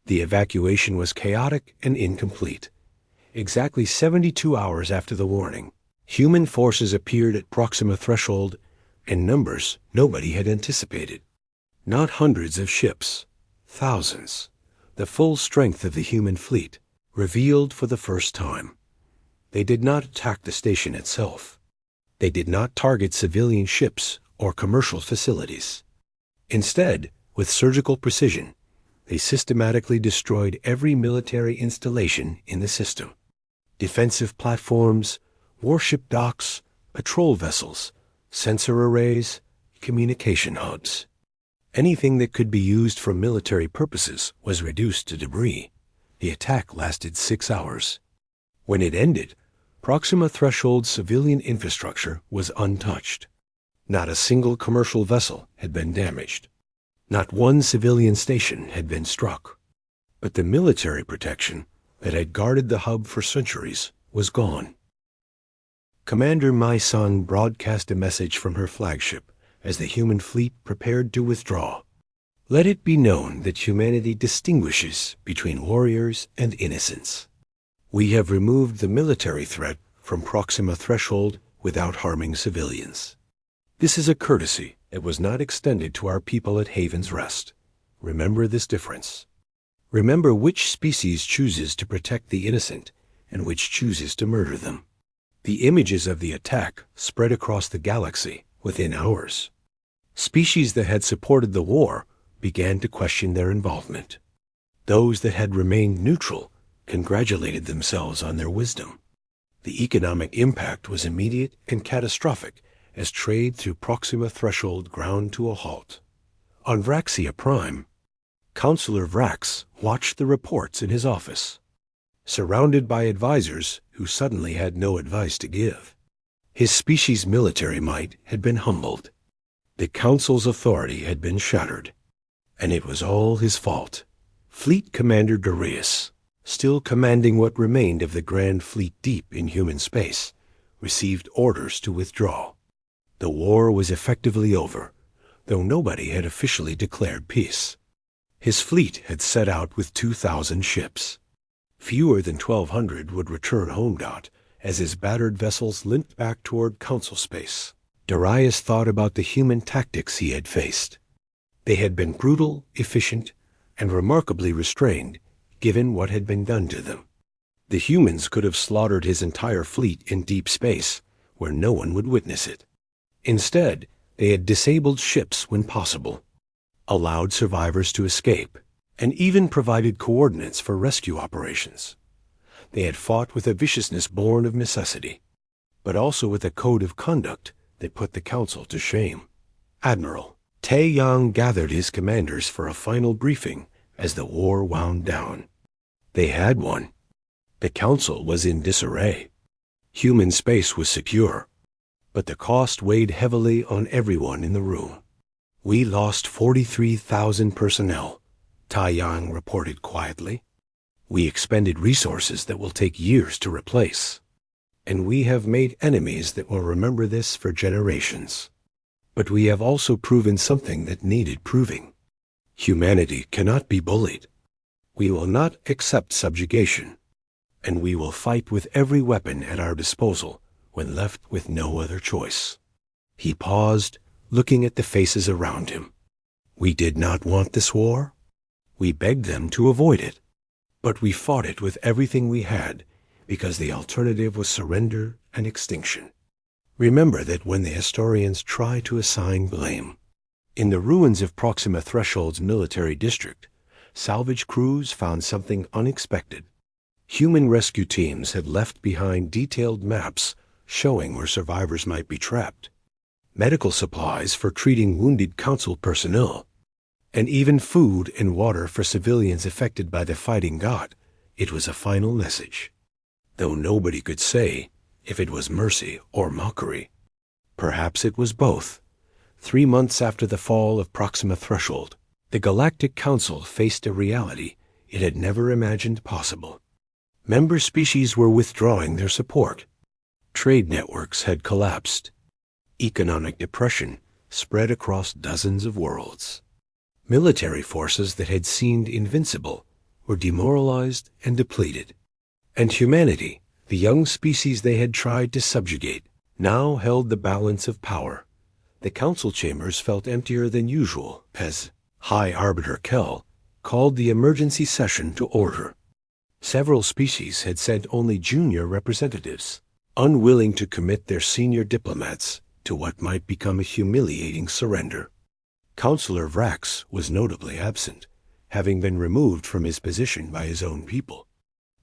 A: The evacuation was chaotic and incomplete. Exactly 72 hours after the warning, human forces appeared at Proxima Threshold in numbers nobody had anticipated. Not hundreds of ships, thousands. The full strength of the human fleet, revealed for the first time. They did not attack the station itself. They did not target civilian ships or commercial facilities. Instead, with surgical precision, they systematically destroyed every military installation in the system. Defensive platforms, warship docks, patrol vessels, sensor arrays, communication hubs. Anything that could be used for military purposes was reduced to debris. The attack lasted 6 hours. When it ended, Proxima Threshold's civilian infrastructure was untouched. Not a single commercial vessel had been damaged. Not one civilian station had been struck. But the military protection that had guarded the hub for centuries was gone. Commander Mai Sun broadcast a message from her flagship as the human fleet prepared to withdraw. Let it be known that humanity distinguishes between warriors and innocents. We have removed the military threat from Proxima Threshold without harming civilians. This is a courtesy that was not extended to our people at Haven's Rest. Remember this difference. Remember which species chooses to protect the innocent and which chooses to murder them. The images of the attack spread across the galaxy within hours. Species that had supported the war began to question their involvement. Those that had remained neutral congratulated themselves on their wisdom. The economic impact was immediate and catastrophic as trade through Proxima Threshold ground to a halt. On Vraxia Prime, Counselor Vrax watched the reports in his office, surrounded by advisors who suddenly had no advice to give. His species' military might had been humbled. The Council's authority had been shattered. And it was all his fault. Fleet Commander Darius, still commanding what remained of the Grand Fleet deep in human space, received orders to withdraw. The war was effectively over, though nobody had officially declared peace. His fleet had set out with 2,000 ships. Fewer than 1,200 would return home. As his battered vessels limped back toward Council space, Darius thought about the human tactics he had faced. They had been brutal, efficient, and remarkably restrained, given what had been done to them. The humans could have slaughtered his entire fleet in deep space, where no one would witness it. Instead, they had disabled ships when possible, allowed survivors to escape, and even provided coordinates for rescue operations. They had fought with a viciousness born of necessity, but also with a code of conduct that put the Council to shame. Admiral Tae Yang gathered his commanders for a final briefing as the war wound down. They had won. The Council was in disarray. Human space was secure, but the cost weighed heavily on everyone in the room. We lost 43,000 personnel, Tai Yang reported quietly. We expended resources that will take years to replace. And we have made enemies that will remember this for generations. But we have also proven something that needed proving. Humanity cannot be bullied. We will not accept subjugation, and we will fight with every weapon at our disposal when left with no other choice. He paused, looking at the faces around him. We did not want this war. We begged them to avoid it. But we fought it with everything we had, because the alternative was surrender and extinction. Remember that when the historians try to assign blame. In the ruins of Proxima Threshold's military district, salvage crews found something unexpected. Human rescue teams had left behind detailed maps showing where survivors might be trapped. medical supplies for treating wounded council personnel, and even food and water for civilians affected by the fighting god. It was a final message, though nobody could say if it was mercy or mockery. Perhaps it was both. 3 months after the fall of Proxima Threshold, the Galactic Council faced a reality it had never imagined possible. Member species were withdrawing their support. Trade networks had collapsed. Economic depression spread across dozens of worlds. Military forces that had seemed invincible were demoralized and depleted. And humanity, the young species they had tried to subjugate, now held the balance of power. The council chambers felt emptier than usual as High Arbiter Kell called the emergency session to order. Several species had sent only junior representatives, unwilling to commit their senior diplomats to what might become a humiliating surrender. Counselor Vrax was notably absent, having been removed from his position by his own people.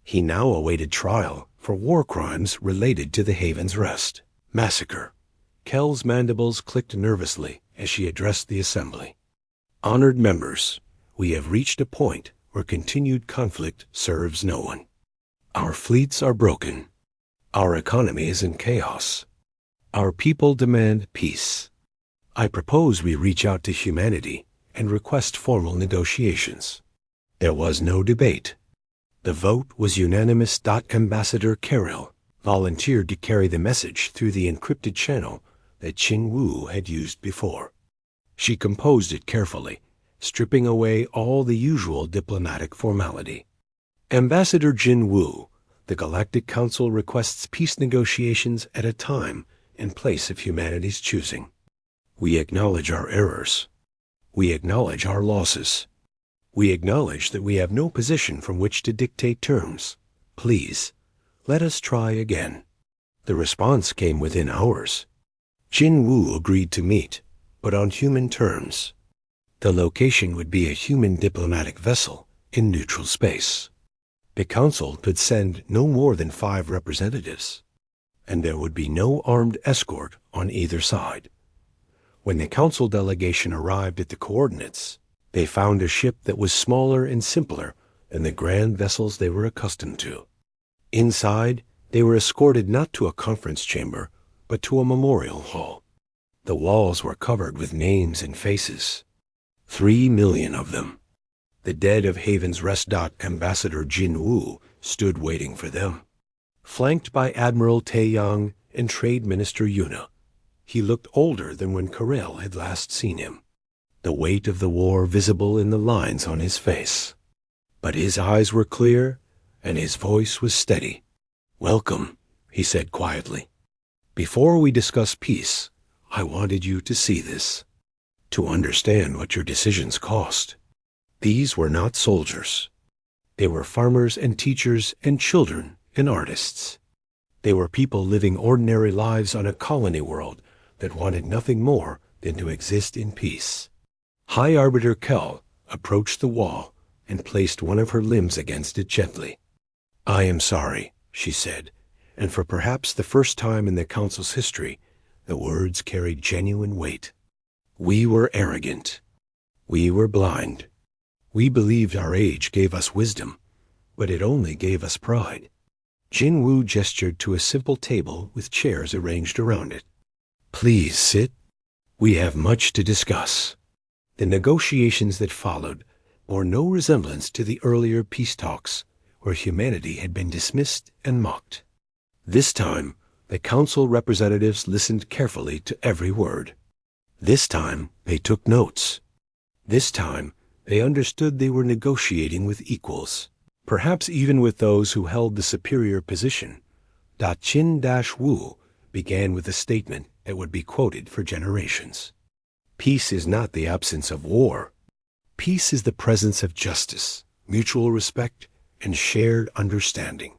A: He now awaited trial for war crimes related to the Haven's Rest massacre. Kell's mandibles clicked nervously as she addressed the assembly. Honored members, we have reached a point where continued conflict serves no one. Our fleets are broken. Our economy is in chaos. Our people demand peace. I propose we reach out to humanity and request formal negotiations. There was no debate. The vote was unanimous. Ambassador Carroll volunteered to carry the message through the encrypted channel that Qin Wu had used before. She composed it carefully, stripping away all the usual diplomatic formality. Ambassador Jin Wu, the Galactic Council requests peace negotiations at a time and place of humanity's choosing. We acknowledge our errors. We acknowledge our losses. We acknowledge that we have no position from which to dictate terms. Please, let us try again. The response came within hours. Jin Wu agreed to meet, but on human terms. The location would be a human diplomatic vessel in neutral space. The council could send no more than 5 representatives, and there would be no armed escort on either side. When the council delegation arrived at the coordinates, they found a ship that was smaller and simpler than the grand vessels they were accustomed to. Inside, they were escorted not to a conference chamber, but to a memorial hall. The walls were covered with names and faces. 3 million of them. The dead of Haven's Rest. Ambassador Jin Wu stood waiting for them. Flanked by Admiral Taeyang and Trade Minister Yuna, he looked older than when Karel had last seen him, the weight of the war visible in the lines on his face. But his eyes were clear, and his voice was steady. "Welcome," he said quietly. "Before we discuss peace, I wanted you to see this, to understand what your decisions cost. These were not soldiers. They were farmers and teachers and children and artists. They were people living ordinary lives on a colony world that wanted nothing more than to exist in peace." High Arbiter Kell approached the wall and placed one of her limbs against it gently. "I am sorry," she said, and for perhaps the first time in the Council's history, the words carried genuine weight. "We were arrogant. We were blind. We believed our age gave us wisdom, but it only gave us pride." Jin Wu gestured to a simple table with chairs arranged around it. "Please sit. We have much to discuss." The negotiations that followed bore no resemblance to the earlier peace talks, where humanity had been dismissed and mocked. This time, the council representatives listened carefully to every word. This time, they took notes. This time, they understood they were negotiating with equals, perhaps even with those who held the superior position. Qin-Wu began with a statement that would be quoted for generations. "Peace is not the absence of war. Peace is the presence of justice, mutual respect, and shared understanding.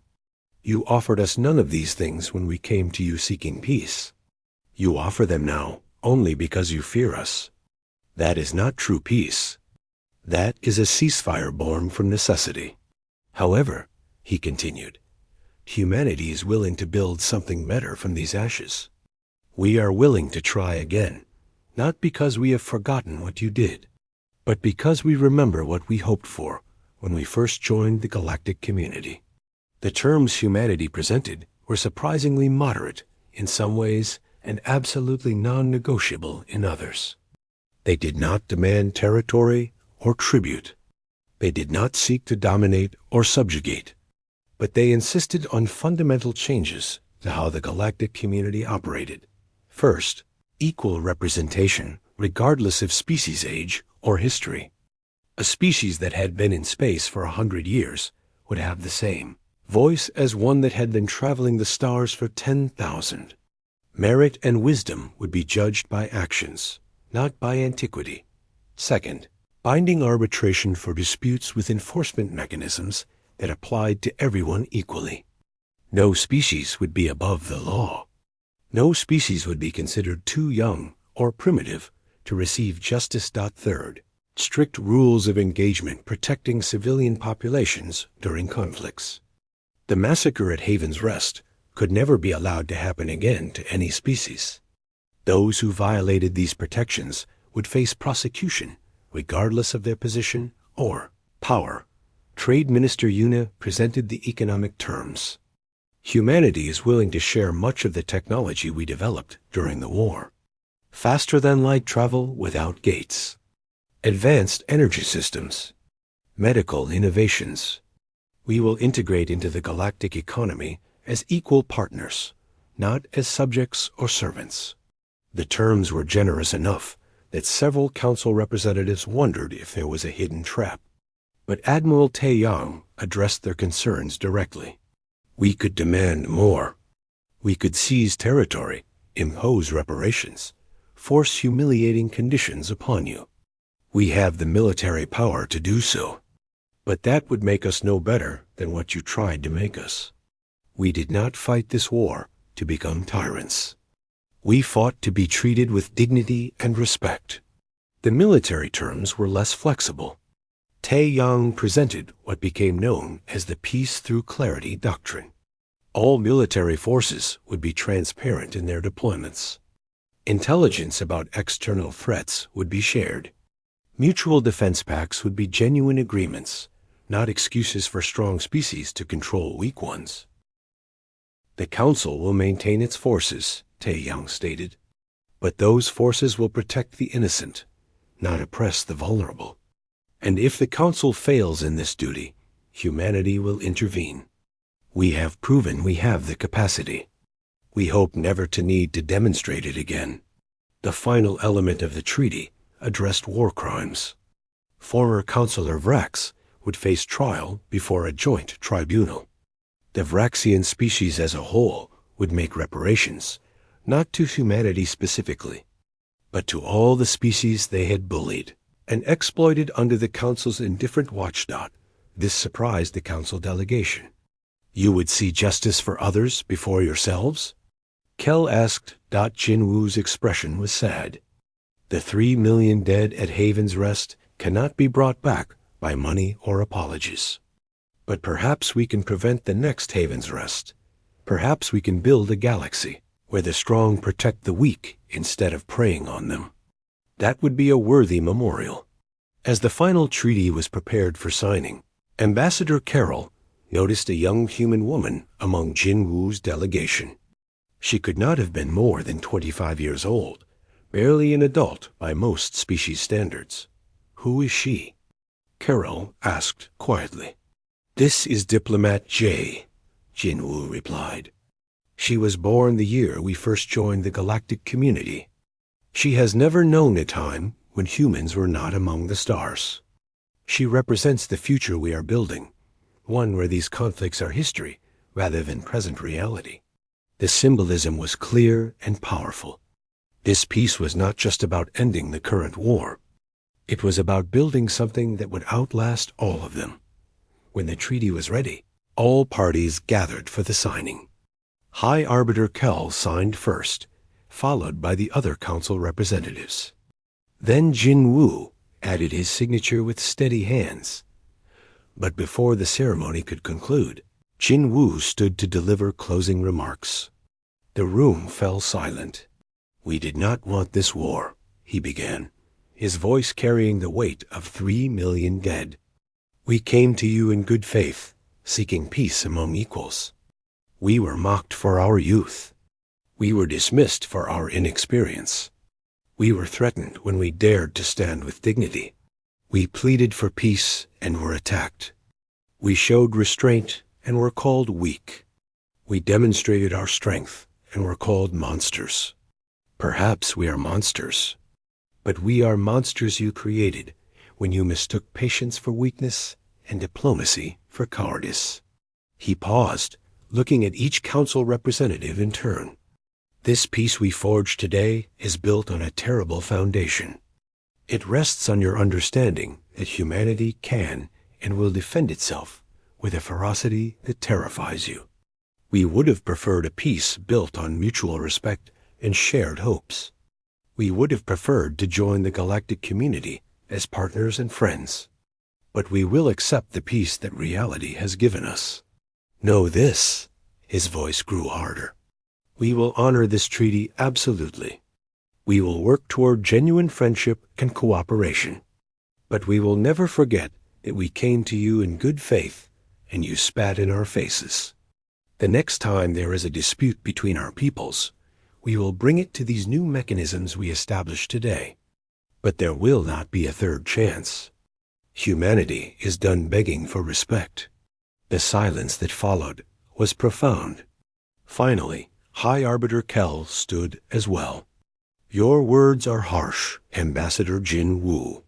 A: You offered us none of these things when we came to you seeking peace. You offer them now only because you fear us. That is not true peace. That is a ceasefire born from necessity. However," he continued, "humanity is willing to build something better from these ashes. We are willing to try again, not because we have forgotten what you did, but because we remember what we hoped for when we first joined the galactic community. The terms humanity presented were surprisingly moderate in some ways and absolutely non-negotiable in others. They did not demand territory or tribute. They did not seek to dominate or subjugate, but they insisted on fundamental changes to how the galactic community operated. First, equal representation regardless of species age or history. A species that had been in space for 100 years would have the same voice as one that had been traveling the stars for 10,000. Merit and wisdom would be judged by actions, not by antiquity. Second, binding arbitration for disputes with enforcement mechanisms that applied to everyone equally. No species would be above the law. No species would be considered too young or primitive to receive justice. Third, strict rules of engagement protecting civilian populations during conflicts. The massacre at Haven's Rest could never be allowed to happen again to any species. Those who violated these protections would face prosecution regardless of their position or power. Trade Minister Yuna presented the economic terms. Humanity is willing to share much of the technology we developed during the war. Faster-than-light travel without gates. Advanced energy systems. Medical innovations. We will integrate into the galactic economy as equal partners, not as subjects or servants. The terms were generous enough that several council representatives wondered if there was a hidden trap. But Admiral Taeyang addressed their concerns directly. We could demand more. We could seize territory, impose reparations, force humiliating conditions upon you. We have the military power to do so. But that would make us no better than what you tried to make us. We did not fight this war to become tyrants. We fought to be treated with dignity and respect. The military terms were less flexible. Taeyang presented what became known as the Peace Through Clarity doctrine. All military forces would be transparent in their deployments. Intelligence about external threats would be shared. Mutual defense pacts would be genuine agreements, not excuses for strong species to control weak ones. The Council will maintain its forces, Taeyang stated, but those forces will protect the innocent, not oppress the vulnerable. And if the Council fails in this duty, humanity will intervene. We have proven we have the capacity. We hope never to need to demonstrate it again. The final element of the treaty addressed war crimes. Former Councilor Vrax would face trial before a joint tribunal. The Vraxian species as a whole would make reparations, not to humanity specifically, but to all the species they had bullied and exploited under the Council's indifferent watchdog. This surprised the Council delegation. You would see justice for others before yourselves? Kel asked. Jinwoo's expression was sad. The 3 million dead at Haven's Rest cannot be brought back by money or apologies. But perhaps we can prevent the next Haven's Rest. Perhaps we can build a galaxy where the strong protect the weak instead of preying on them. That would be a worthy memorial. As the final treaty was prepared for signing, Ambassador Carroll noticed a young human woman among Jinwoo's delegation. She could not have been more than 25 years old, barely an adult by most species standards. Who is she? Carroll asked quietly. This is Diplomat J, Jinwoo replied. She was born the year we first joined the galactic community. She has never known a time when humans were not among the stars. She represents the future we are building, one where these conflicts are history rather than present reality. The symbolism was clear and powerful. This peace was not just about ending the current war. It was about building something that would outlast all of them. When the treaty was ready, all parties gathered for the signing. High Arbiter Kel signed first, followed by the other council representatives. Then Jinwoo added his signature with steady hands. But before the ceremony could conclude, Jinwoo stood to deliver closing remarks. The room fell silent. "We did not want this war," he began, his voice carrying the weight of 3 million dead. "We came to you in good faith, seeking peace among equals. We were mocked for our youth. We were dismissed for our inexperience. We were threatened when we dared to stand with dignity. We pleaded for peace and were attacked. We showed restraint and were called weak. We demonstrated our strength and were called monsters. Perhaps we are monsters, but we are monsters you created when you mistook patience for weakness and diplomacy for cowardice." He paused, looking at each council representative in turn. "This peace we forge today is built on a terrible foundation. It rests on your understanding that humanity can and will defend itself with a ferocity that terrifies you. We would have preferred a peace built on mutual respect and shared hopes. We would have preferred to join the galactic community as partners and friends. But we will accept the peace that reality has given us. Know this," his voice grew harder. "We will honor this treaty absolutely. We will work toward genuine friendship and cooperation. But we will never forget that we came to you in good faith and you spat in our faces. The next time there is a dispute between our peoples, we will bring it to these new mechanisms we established today. But there will not be a third chance. Humanity is done begging for respect." The silence that followed was profound. Finally, High Arbiter Kell stood as well. "Your words are harsh, Ambassador Jin Woo,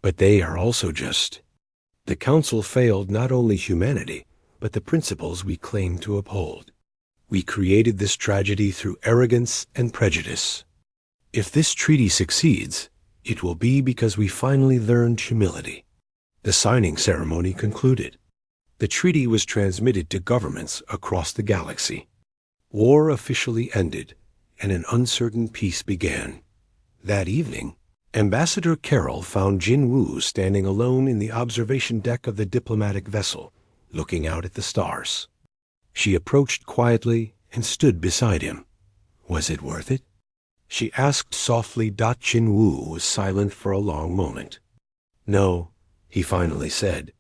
A: but they are also just. The Council failed not only humanity, but the principles we claim to uphold. We created this tragedy through arrogance and prejudice. If this treaty succeeds, it will be because we finally learned humility." The signing ceremony concluded. The treaty was transmitted to governments across the galaxy. War officially ended, and an uncertain peace began. That evening, Ambassador Carroll found Jin Woo standing alone in the observation deck of the diplomatic vessel, looking out at the stars. She approached quietly and stood beside him. "Was it worth it?" she asked softly. Jin Woo was silent for a long moment. "No," he finally said.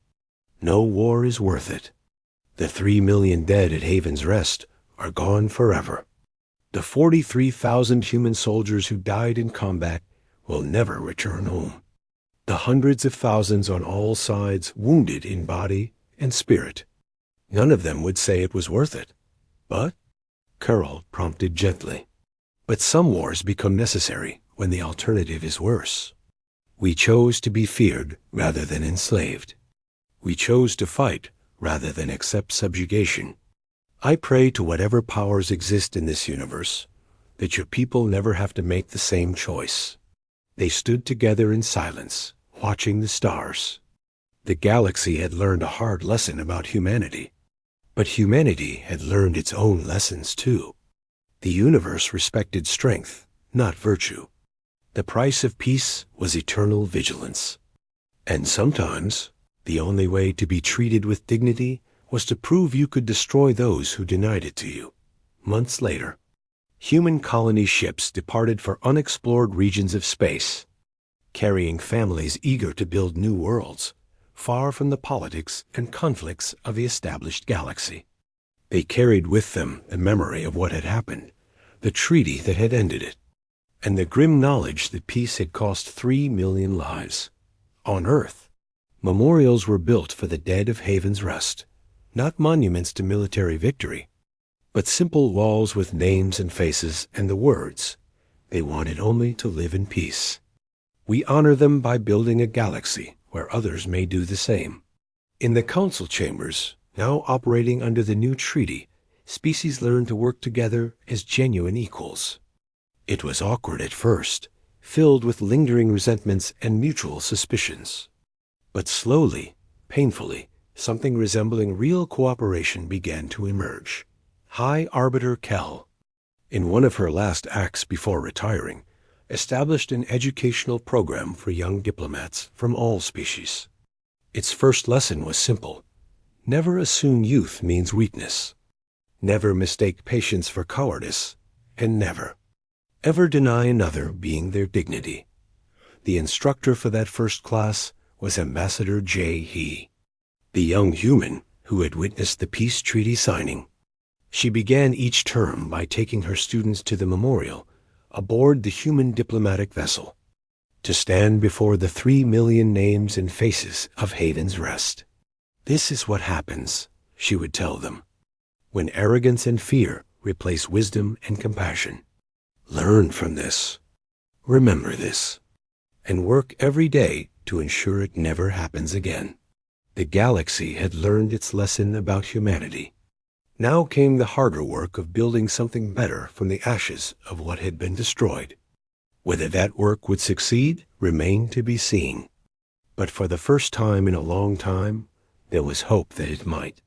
A: "No war is worth it. The 3 million dead at Haven's Rest are gone forever. The 43,000 human soldiers who died in combat will never return home. The hundreds of thousands on all sides wounded in body and spirit. None of them would say it was worth it. But," Carroll prompted gently, "but some wars become necessary when the alternative is worse. We chose to be feared rather than enslaved. We chose to fight rather than accept subjugation. I pray to whatever powers exist in this universe that your people never have to make the same choice." They stood together in silence, watching the stars. The galaxy had learned a hard lesson about humanity, but humanity had learned its own lessons too. The universe respected strength, not virtue. The price of peace was eternal vigilance. And sometimes, the only way to be treated with dignity was to prove you could destroy those who denied it to you. Months later, human colony ships departed for unexplored regions of space, carrying families eager to build new worlds, far from the politics and conflicts of the established galaxy. They carried with them the memory of what had happened, the treaty that had ended it, and the grim knowledge that peace had cost 3 million lives. On Earth, memorials were built for the dead of Haven's Rest, not monuments to military victory, but simple walls with names and faces and the words, "They wanted only to live in peace." We honor them by building a galaxy where others may do the same. In the council chambers, now operating under the new treaty, species learn to work together as genuine equals. It was awkward at first, filled with lingering resentments and mutual suspicions. But slowly, painfully, something resembling real cooperation began to emerge. High Arbiter Kell, in one of her last acts before retiring, established an educational program for young diplomats from all species. Its first lesson was simple. Never assume youth means weakness. Never mistake patience for cowardice, and never, ever deny another being their dignity. The instructor for that first class was Ambassador J. He, the young human who had witnessed the peace treaty signing. She began each term by taking her students to the memorial aboard the human diplomatic vessel, to stand before the 3 million names and faces of Haven's Rest. "This is what happens," she would tell them, "when arrogance and fear replace wisdom and compassion. Learn from this, remember this, and work every day to ensure it never happens again." The galaxy had learned its lesson about humanity. Now came the harder work of building something better from the ashes of what had been destroyed. Whether that work would succeed remained to be seen. But for the first time in a long time, there was hope that it might.